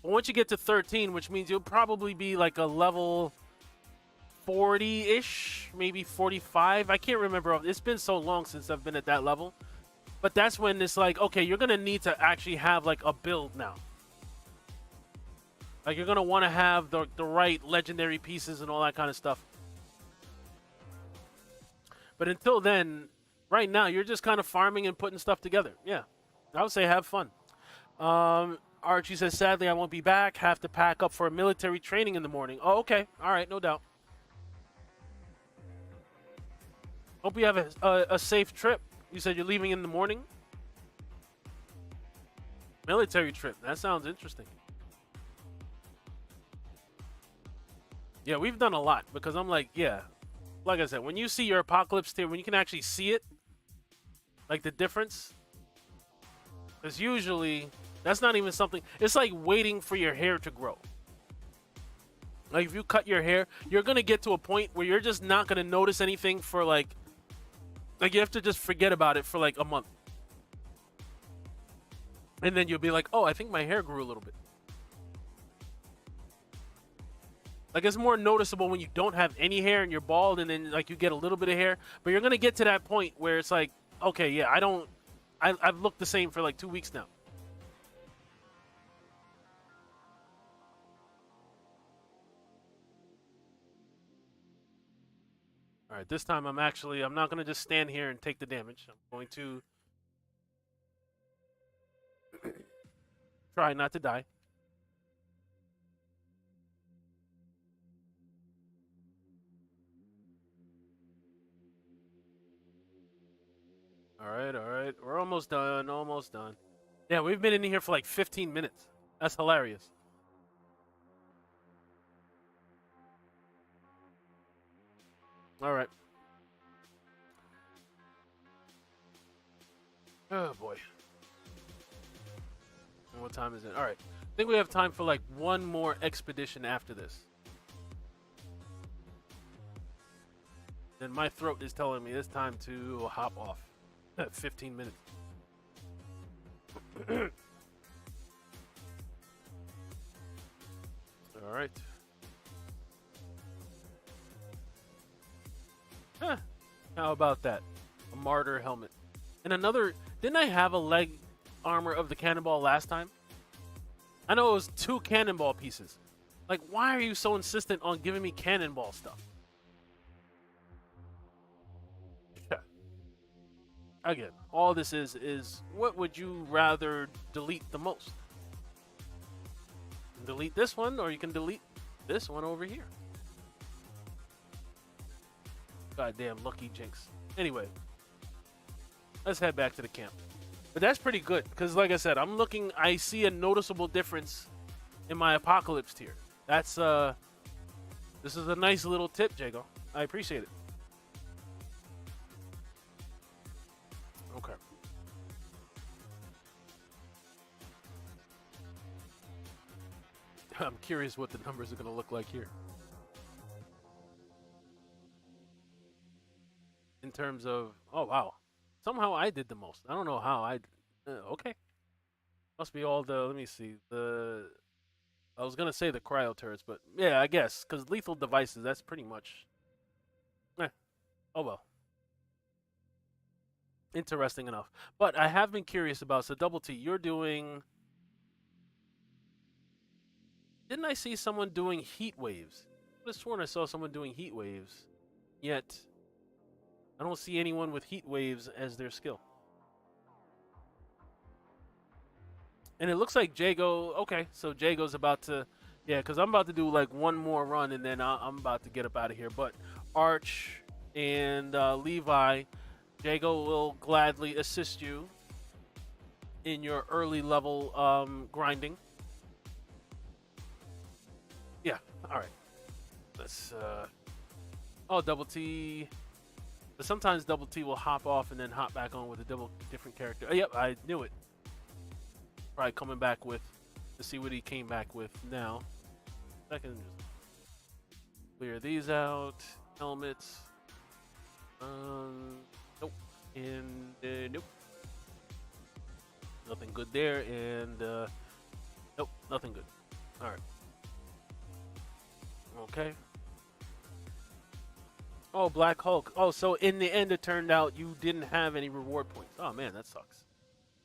But once you get to 13, which means you'll probably be like a level 40-ish, maybe 45. I can't remember. It's been so long since I've been at that level. But that's when it's like, okay, you're going to need to actually have like a build now. Like, you're going to want to have the right legendary pieces and all that kind of stuff. But until then, right now, you're just kind of farming and putting stuff together. Yeah, I would say have fun. Archie says, sadly, I won't be back. Have to pack up for a military training in the morning. Oh, okay. All right, no doubt. Hope you have a safe trip. You said you're leaving in the morning? Military trip. That sounds interesting. Yeah, we've done a lot because I'm like, yeah. Like I said, when you see your Apocalypse tier, when you can actually see it, like the difference, because usually that's not even something. It's like waiting for your hair to grow. Like, if you cut your hair, you're going to get to a point where you're just not going to notice anything for like you have to just forget about it for like a month. And then you'll be like, oh, I think my hair grew a little bit. Like, it's more noticeable when you don't have any hair and you're bald and then like you get a little bit of hair. But you're going to get to that point where it's like, okay, yeah, I've looked the same for like 2 weeks now. All right, this time I'm not going to just stand here and take the damage. I'm going to try not to die. All right. We're almost done, almost done. Yeah, we've been in here for like 15 minutes. That's hilarious. All right. Oh, boy. And what time is it? All right. I think we have time for like one more expedition after this. Then my throat is telling me it's time to hop off. 15 minutes. All right. Huh. How about that? A martyr helmet. And another... Didn't I have a leg armor of the cannonball last time? I know it was 2 cannonball pieces. Like, why are you so insistent on giving me cannonball stuff? Again, all this is what would you rather delete the most? You can delete this one, or you can delete this one over here. Goddamn lucky jinx. Anyway, let's head back to the camp. But that's pretty good, because like I said, I see a noticeable difference in my Apocalypse tier. That's, this is a nice little tip, Jago. I appreciate it. Okay. I'm curious what the numbers are going to look like here. In terms of, oh wow, Somehow I did the most. I don't know how. Okay. Must be all the. Let me see. I was gonna say the cryo turrets, but yeah, I guess because lethal devices. That's pretty much. Oh well. Interesting enough. But I have been curious about. So Double T, you're doing. Didn't I see someone doing heat waves? I could have sworn I saw someone doing heat waves. Yet, I don't see anyone with heat waves as their skill. And it looks like Jago. Okay, so Jago's about to. Yeah, because I'm about to do like one more run and then I'm about to get up out of here. But Arch and Levi, Jago will gladly assist you in your early level grinding. Yeah, all right. Let's. Oh, Double T. But sometimes Double T will hop off and then hop back on with a different character. Oh, yep, I knew it. Probably coming back with to see what he came back with now. I can just clear these out. Helmets. Nope. And nope. Nothing good there. And nope, nothing good. All right. Okay. Oh, Black Hulk. Oh, so in the end, it turned out you didn't have any reward points. Oh man, that sucks.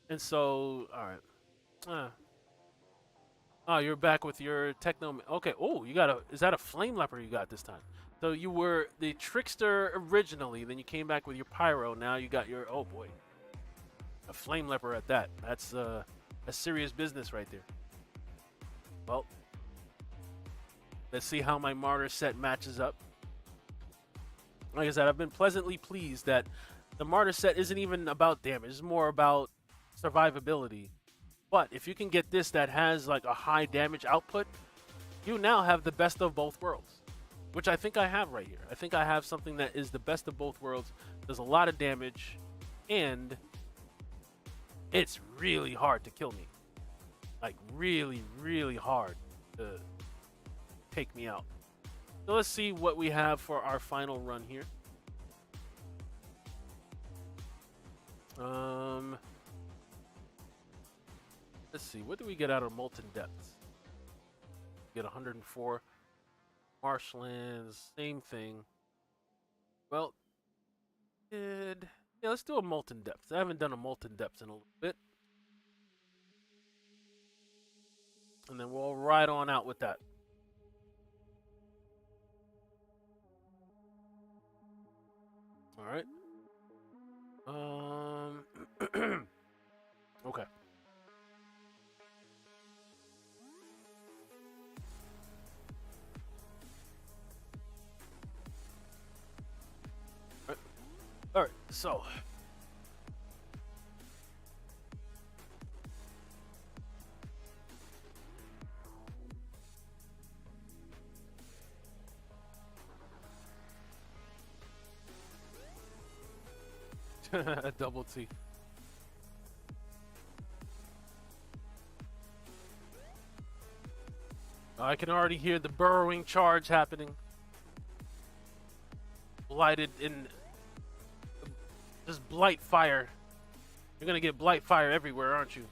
And so, all right. Oh, you're back with your Techno. Okay. Oh, you got a. Is that a Flame Leopard you got this time? So you were the Trickster originally, then you came back with your Pyro. Now you got your. Oh boy. A Flame Leopard at that. That's a serious business right there. Well, let's see how my Martyr set matches up. Like I said, I've been pleasantly pleased that the Martyr set isn't even about damage. It's more about survivability. But if you can get this that has like a high damage output, you now have the best of both worlds, which I think I have right here. I think I have something that is the best of both worlds. There's a lot of damage, and it's really hard to kill me. Like really, really hard to take me out. So let's see what we have for our final run here. Let's see. What do we get out of Molten Depths? We get 104. Marshlands, same thing. Well, yeah, let's do a Molten Depths. I haven't done a Molten Depths in a little bit. And then we'll ride on out with that. All right. Okay. All right. So. Double T. I can already hear the burrowing charge happening. Blighted in just blight fire. You're gonna get blight fire everywhere, aren't you?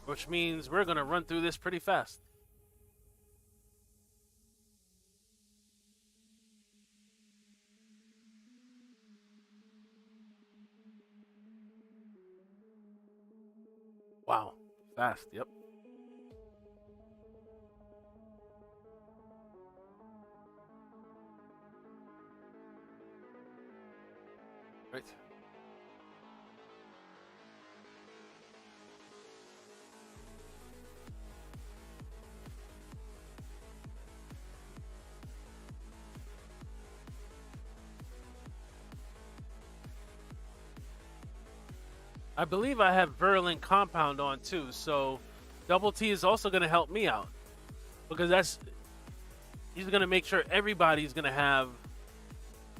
Which means we're gonna run through this pretty fast. Wow, fast, yep. Right. I believe I have Virulent Compound on too, so Double T is also going to help me out. Because he's going to make sure everybody's going to have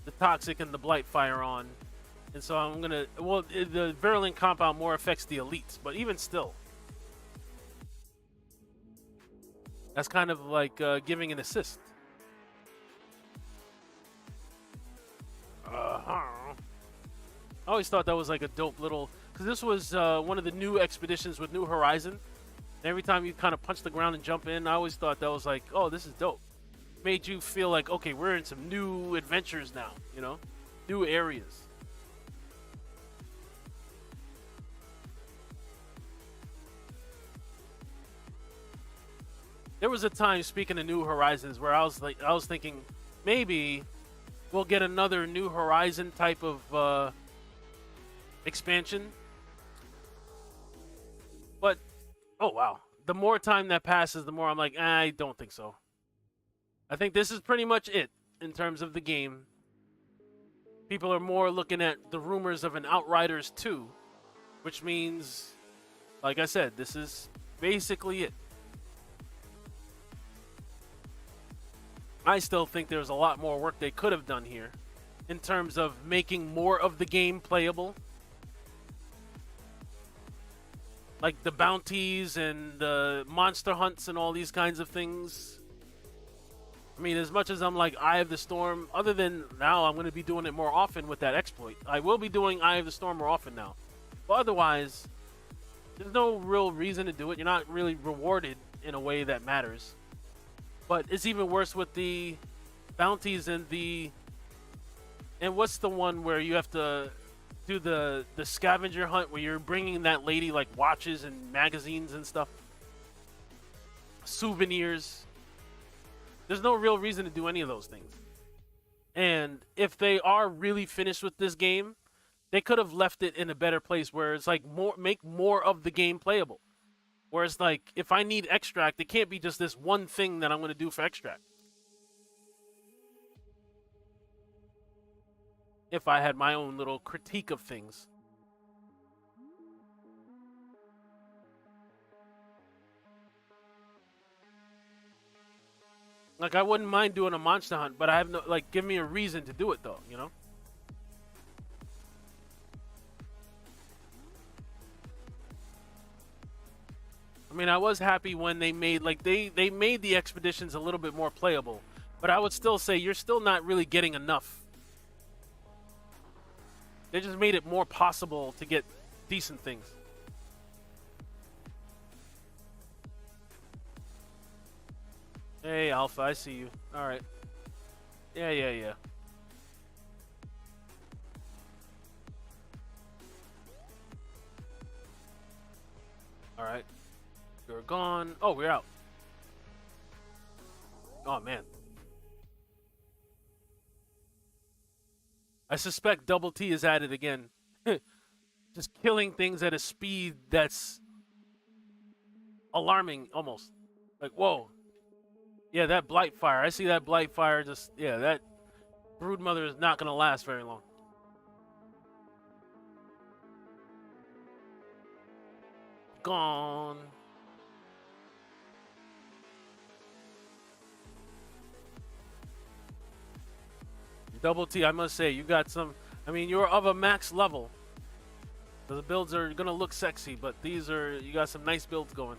the Toxic and the Blight Fire on. And so I'm going to, well, the Virulent Compound more affects the elites, but even still. That's kind of like giving an assist. I always thought that was like a dope little, because this was one of the new expeditions with New Horizon. And every time you kind of punch the ground and jump in, I always thought that was like, oh, this is dope. Made you feel like, okay, we're in some new adventures now, you know, new areas. There was a time, speaking of New Horizons, where I was thinking maybe we'll get another New Horizon type of expansion. But oh wow, the more time that passes, the more I'm like, I don't think so. I think this is pretty much it in terms of the game. People are more looking at the rumors of an Outriders 2, which means, like I said, this is basically it. I still think there's a lot more work they could have done here in terms of making more of the game playable. Like the bounties and the monster hunts and all these kinds of things. I mean, as much as I'm like Eye of the Storm, other than now I'm going to be doing it more often with that exploit. I will be doing Eye of the Storm more often now. But otherwise, there's no real reason to do it. You're not really rewarded in a way that matters. But it's even worse with the bounties and the... And what's the one where you have to do the scavenger hunt where you're bringing that lady like watches and magazines and stuff? Souvenirs. There's no real reason to do any of those things. And if they are really finished with this game, they could have left it in a better place where it's like make more of the game playable. Whereas, like, if I need extract, it can't be just this one thing that I'm going to do for extract. If I had my own little critique of things. Like, I wouldn't mind doing a monster hunt, but I have no, like, give me a reason to do it, though, you know? I mean, I was happy when they made, like, they made the expeditions a little bit more playable. But I would still say you're still not really getting enough. They just made it more possible to get decent things. Hey, Alpha, I see you. All right. Yeah. All right. You're gone. Oh, we're out. Oh, man. I suspect Double T is at it again. Just killing things at a speed that's alarming, almost. Like, whoa. Yeah, that Blight Fire. I see that Blight Fire just... Yeah, that Broodmother is not going to last very long. Gone. Double T, I must say, you got some... I mean, you're of a max level. So the builds are going to look sexy, but these are... You got some nice builds going.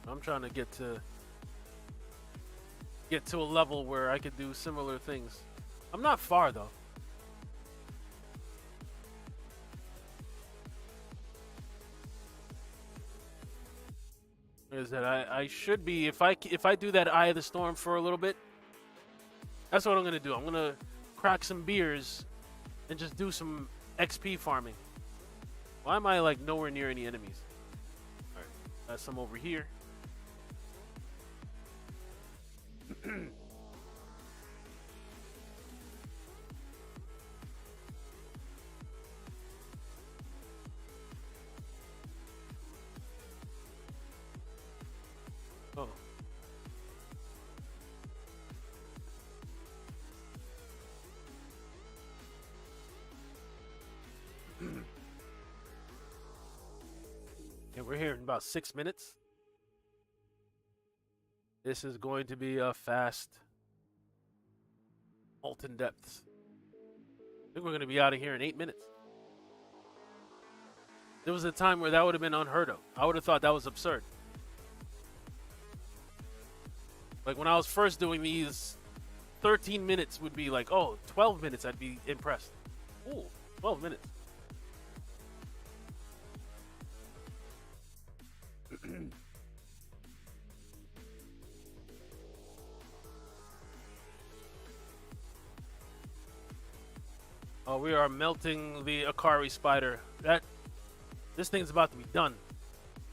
I'm trying to get to a level where I could do similar things. I'm not far, though. Is that I should be, if I do that Eye of the Storm for a little bit, that's what I'm gonna do. I'm gonna crack some beers and just do some XP farming. Why am I like nowhere near any enemies? All right, got some over here. Oh. And we're here in about 6 minutes. This is going to be a fast Molten Depths. I think we're going to be out of here in 8 minutes. There was a time where that would have been unheard of. I would have thought that was absurd. Like when I was first doing these 13 minutes would be like, oh, 12 minutes, I'd be impressed. Ooh, 12 minutes. Oh, we are melting the Akari spider. This thing's about to be done.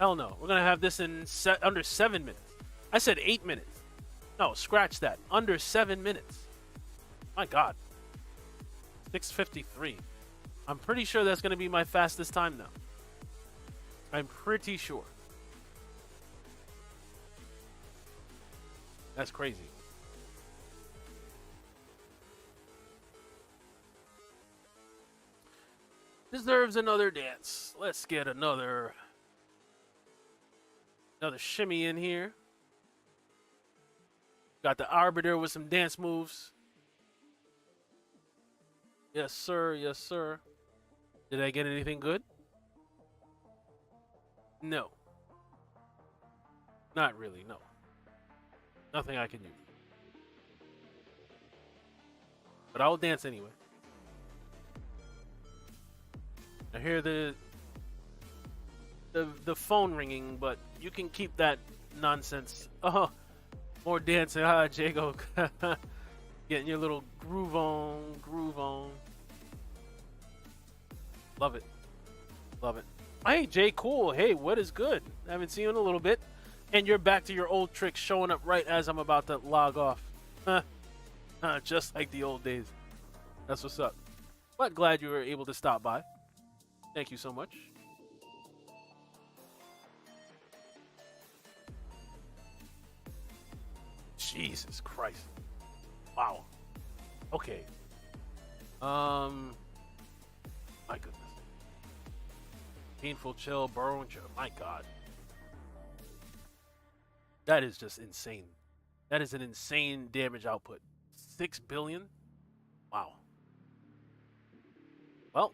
Hell no. We're going to have this in under 7 minutes. I said 8 minutes. No, scratch that. Under 7 minutes. My God. 6:53. I'm pretty sure that's going to be my fastest time now. I'm pretty sure. That's crazy. Deserves another dance. Let's get another shimmy in here. Got the Arbiter with some dance moves. Yes, sir. Yes, sir. Did I get anything good? No. Not really, no. Nothing I can use. But I'll dance anyway. I hear the phone ringing, but you can keep that nonsense. Oh, more dancing. Ah, Jago. Getting your little groove on. Love it. Love it. Hey, Jay, cool. Hey, what is good? I haven't seen you in a little bit. And you're back to your old tricks, showing up right as I'm about to log off. Just like the old days. That's what's up. But glad you were able to stop by. Thank you so much. Jesus Christ. Wow. Okay. My goodness. Painful chill, burrowing chill. My God. That is just insane. That is an insane damage output. 6 billion? Wow. Well.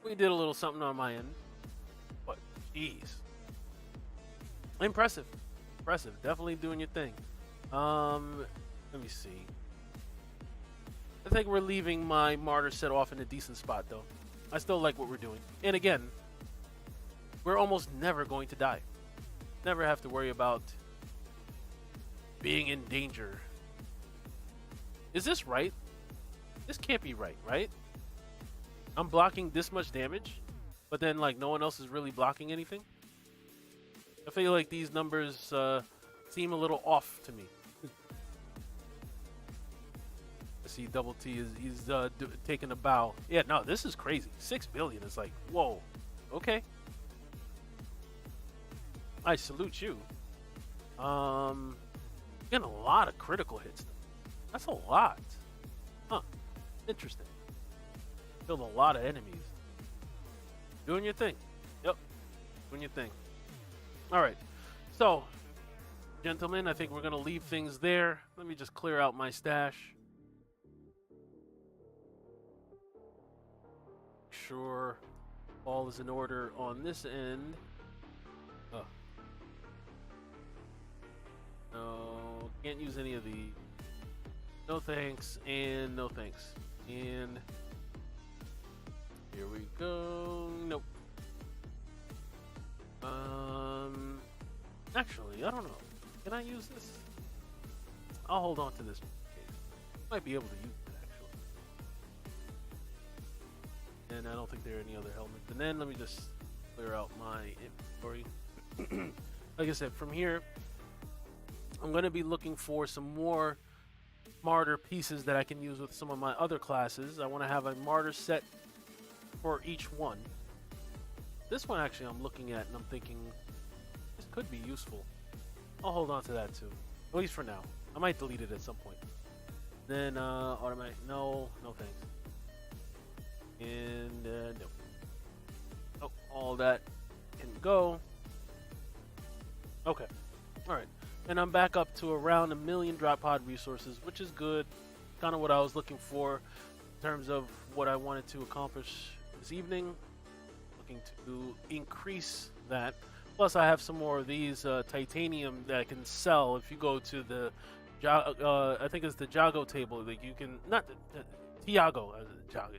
We did a little something on my end. But, jeez. Impressive. Impressive. Definitely doing your thing. Let me see. I think we're leaving my Martyr set off in a decent spot, though. I still like what we're doing. And again, we're almost never going to die. Never have to worry about being in danger. Is this right? This can't be right, right? I'm blocking this much damage, but then like no one else is really blocking anything? I feel like these numbers seem a little off to me. I see Double T he's taking a bow. Yeah, no, this is crazy. 6 billion is like, whoa. Okay. I salute you. Getting a lot of critical hits. That's a lot. Huh. Interesting. Killed a lot of enemies. Doing your thing. Yep. Doing your thing. Alright. So, gentlemen, I think we're going to leave things there. Let me just clear out my stash. Sure all is in order on this end. Oh. No, can't use any of the. No thanks, and no thanks. And here we go. Nope. Actually, I don't know. Can I use this? I'll hold on to this case. Might be able to use it, actually. And I don't think there are any other helmets. And then let me just clear out my inventory. Like I said, from here, I'm going to be looking for some more Martyr pieces that I can use with some of my other classes. I want to have a Martyr set for each one. This one, actually, I'm looking at and I'm thinking, this could be useful. I'll hold on to that, too. At least for now. I might delete it at some point. Then, automatic, no thanks. And, no. Oh, all that can go. Okay. Alright. And I'm back up to around 1 million drop pod resources, which is good. Kind of what I was looking for in terms of what I wanted to accomplish this evening. Looking to increase that. Plus, I have some more of these titanium that I can sell if you go to the, I think it's the Jago table. Like you can not Tiago,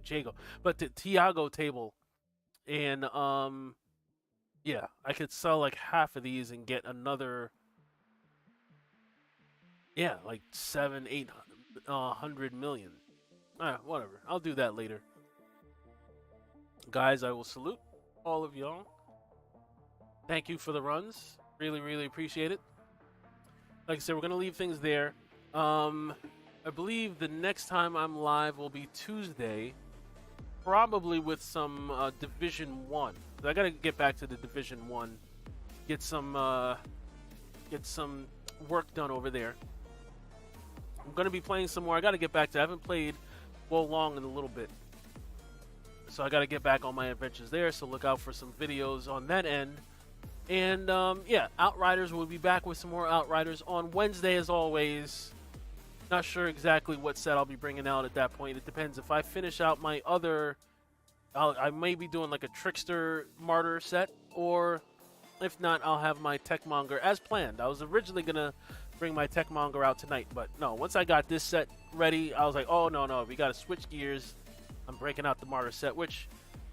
Jago, but the Tiago table, and yeah, I could sell like half of these and get another, yeah, like 800 million. Whatever. I'll do that later. Guys, I will salute all of y'all. Thank you for the runs. Really, really appreciate it. Like I said, we're going to leave things there. I believe the next time I'm live will be Tuesday, probably with some Division 1. I got to get back to the Division 1, get some work done over there. I'm going to be playing some more. I got to get back to I haven't played Wolong in a little bit. So I got to get back on my adventures there, so look out for some videos on that end. And yeah, Outriders, will be back with some more Outriders on Wednesday as always. Not sure exactly what set I'll be bringing out at that point. It depends. If I finish out my other, I may be doing like a Trickster Martyr set, or if not, I'll have my Techmonger as planned. I was originally going to bring my Techmonger out tonight, but no, once I got this set ready, I was like, oh, no, we got to switch gears. I'm breaking out the Martyr set, which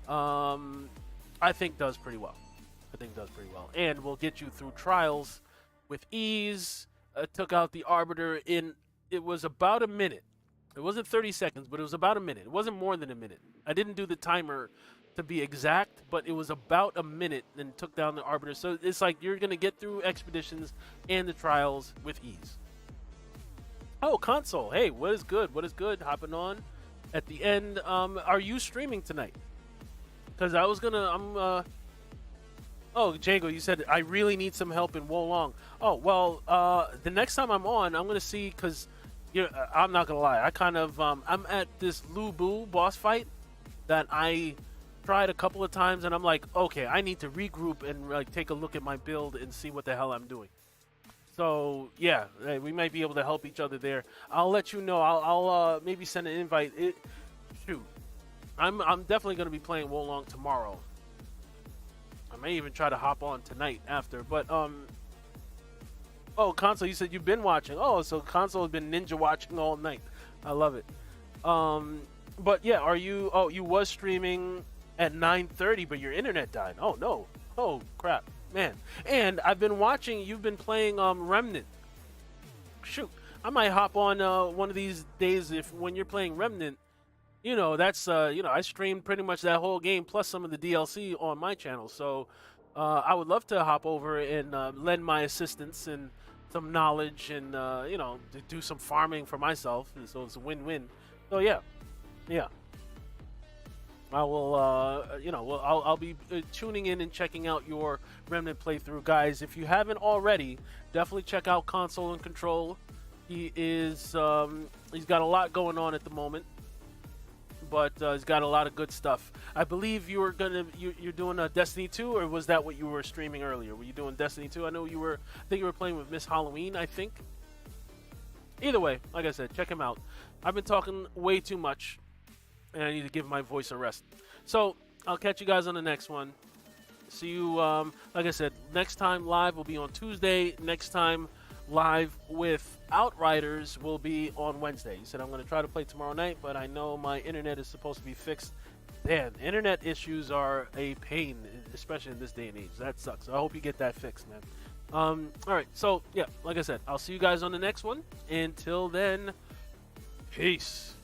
I think does pretty well. And will get you through trials with ease. Took out the Arbiter in, it was about a minute. It wasn't 30 seconds, but it was about a minute. It wasn't more than a minute. I didn't do the timer to be exact, but it was about a minute and took down the Arbiter. So it's like you're going to get through expeditions and the trials with ease. Oh, console. Hey, what is good? Hopping on at the end. Are you streaming tonight? Because I was going to, oh, Jago, you said, I really need some help in Wolong. Oh, well, the next time I'm on, I'm going to see, because I'm not going to lie. I kind of, I'm at this Lu Bu boss fight that I tried a couple of times, and I'm like, okay, I need to regroup and like take a look at my build and see what the hell I'm doing. So, yeah, we might be able to help each other there. I'll let you know. I'll maybe send an invite. Shoot. I'm definitely going to be playing Wolong tomorrow. I may even try to hop on tonight after, but oh, console, you said you've been watching. Oh, so console has been ninja watching all night. I love it. But yeah, are you? Oh, you was streaming at 9:30, but your internet died. Oh no. Oh crap, man. And I've been watching. You've been playing Remnant. Shoot, I might hop on one of these days when you're playing Remnant. You know, that's, I streamed pretty much that whole game plus some of the DLC on my channel. So I would love to hop over and lend my assistance and some knowledge and, to do some farming for myself. So it's a win-win. So, yeah. I will, I'll be tuning in and checking out your Remnant playthrough. Guys, if you haven't already, definitely check out Console and Control. He is, he's got a lot going on at the moment. But he's got a lot of good stuff. I believe you're doing a Destiny 2, or was that what you were streaming earlier? Were you doing Destiny 2? I think you were playing with Miss Halloween, I think. Either way, like I said, check him out. I've been talking way too much, and I need to give my voice a rest. So I'll catch you guys on the next one. See you, like I said, next time live will be on Tuesday. Next time live with Outriders will be on Wednesday. You said I'm going to try to play tomorrow night, but I know my internet is supposed to be fixed. Man, internet issues are a pain, especially in this day and age. That sucks. I hope you get that fixed, man. All right, so yeah, like I said, I'll see you guys on the next one. Until then, peace.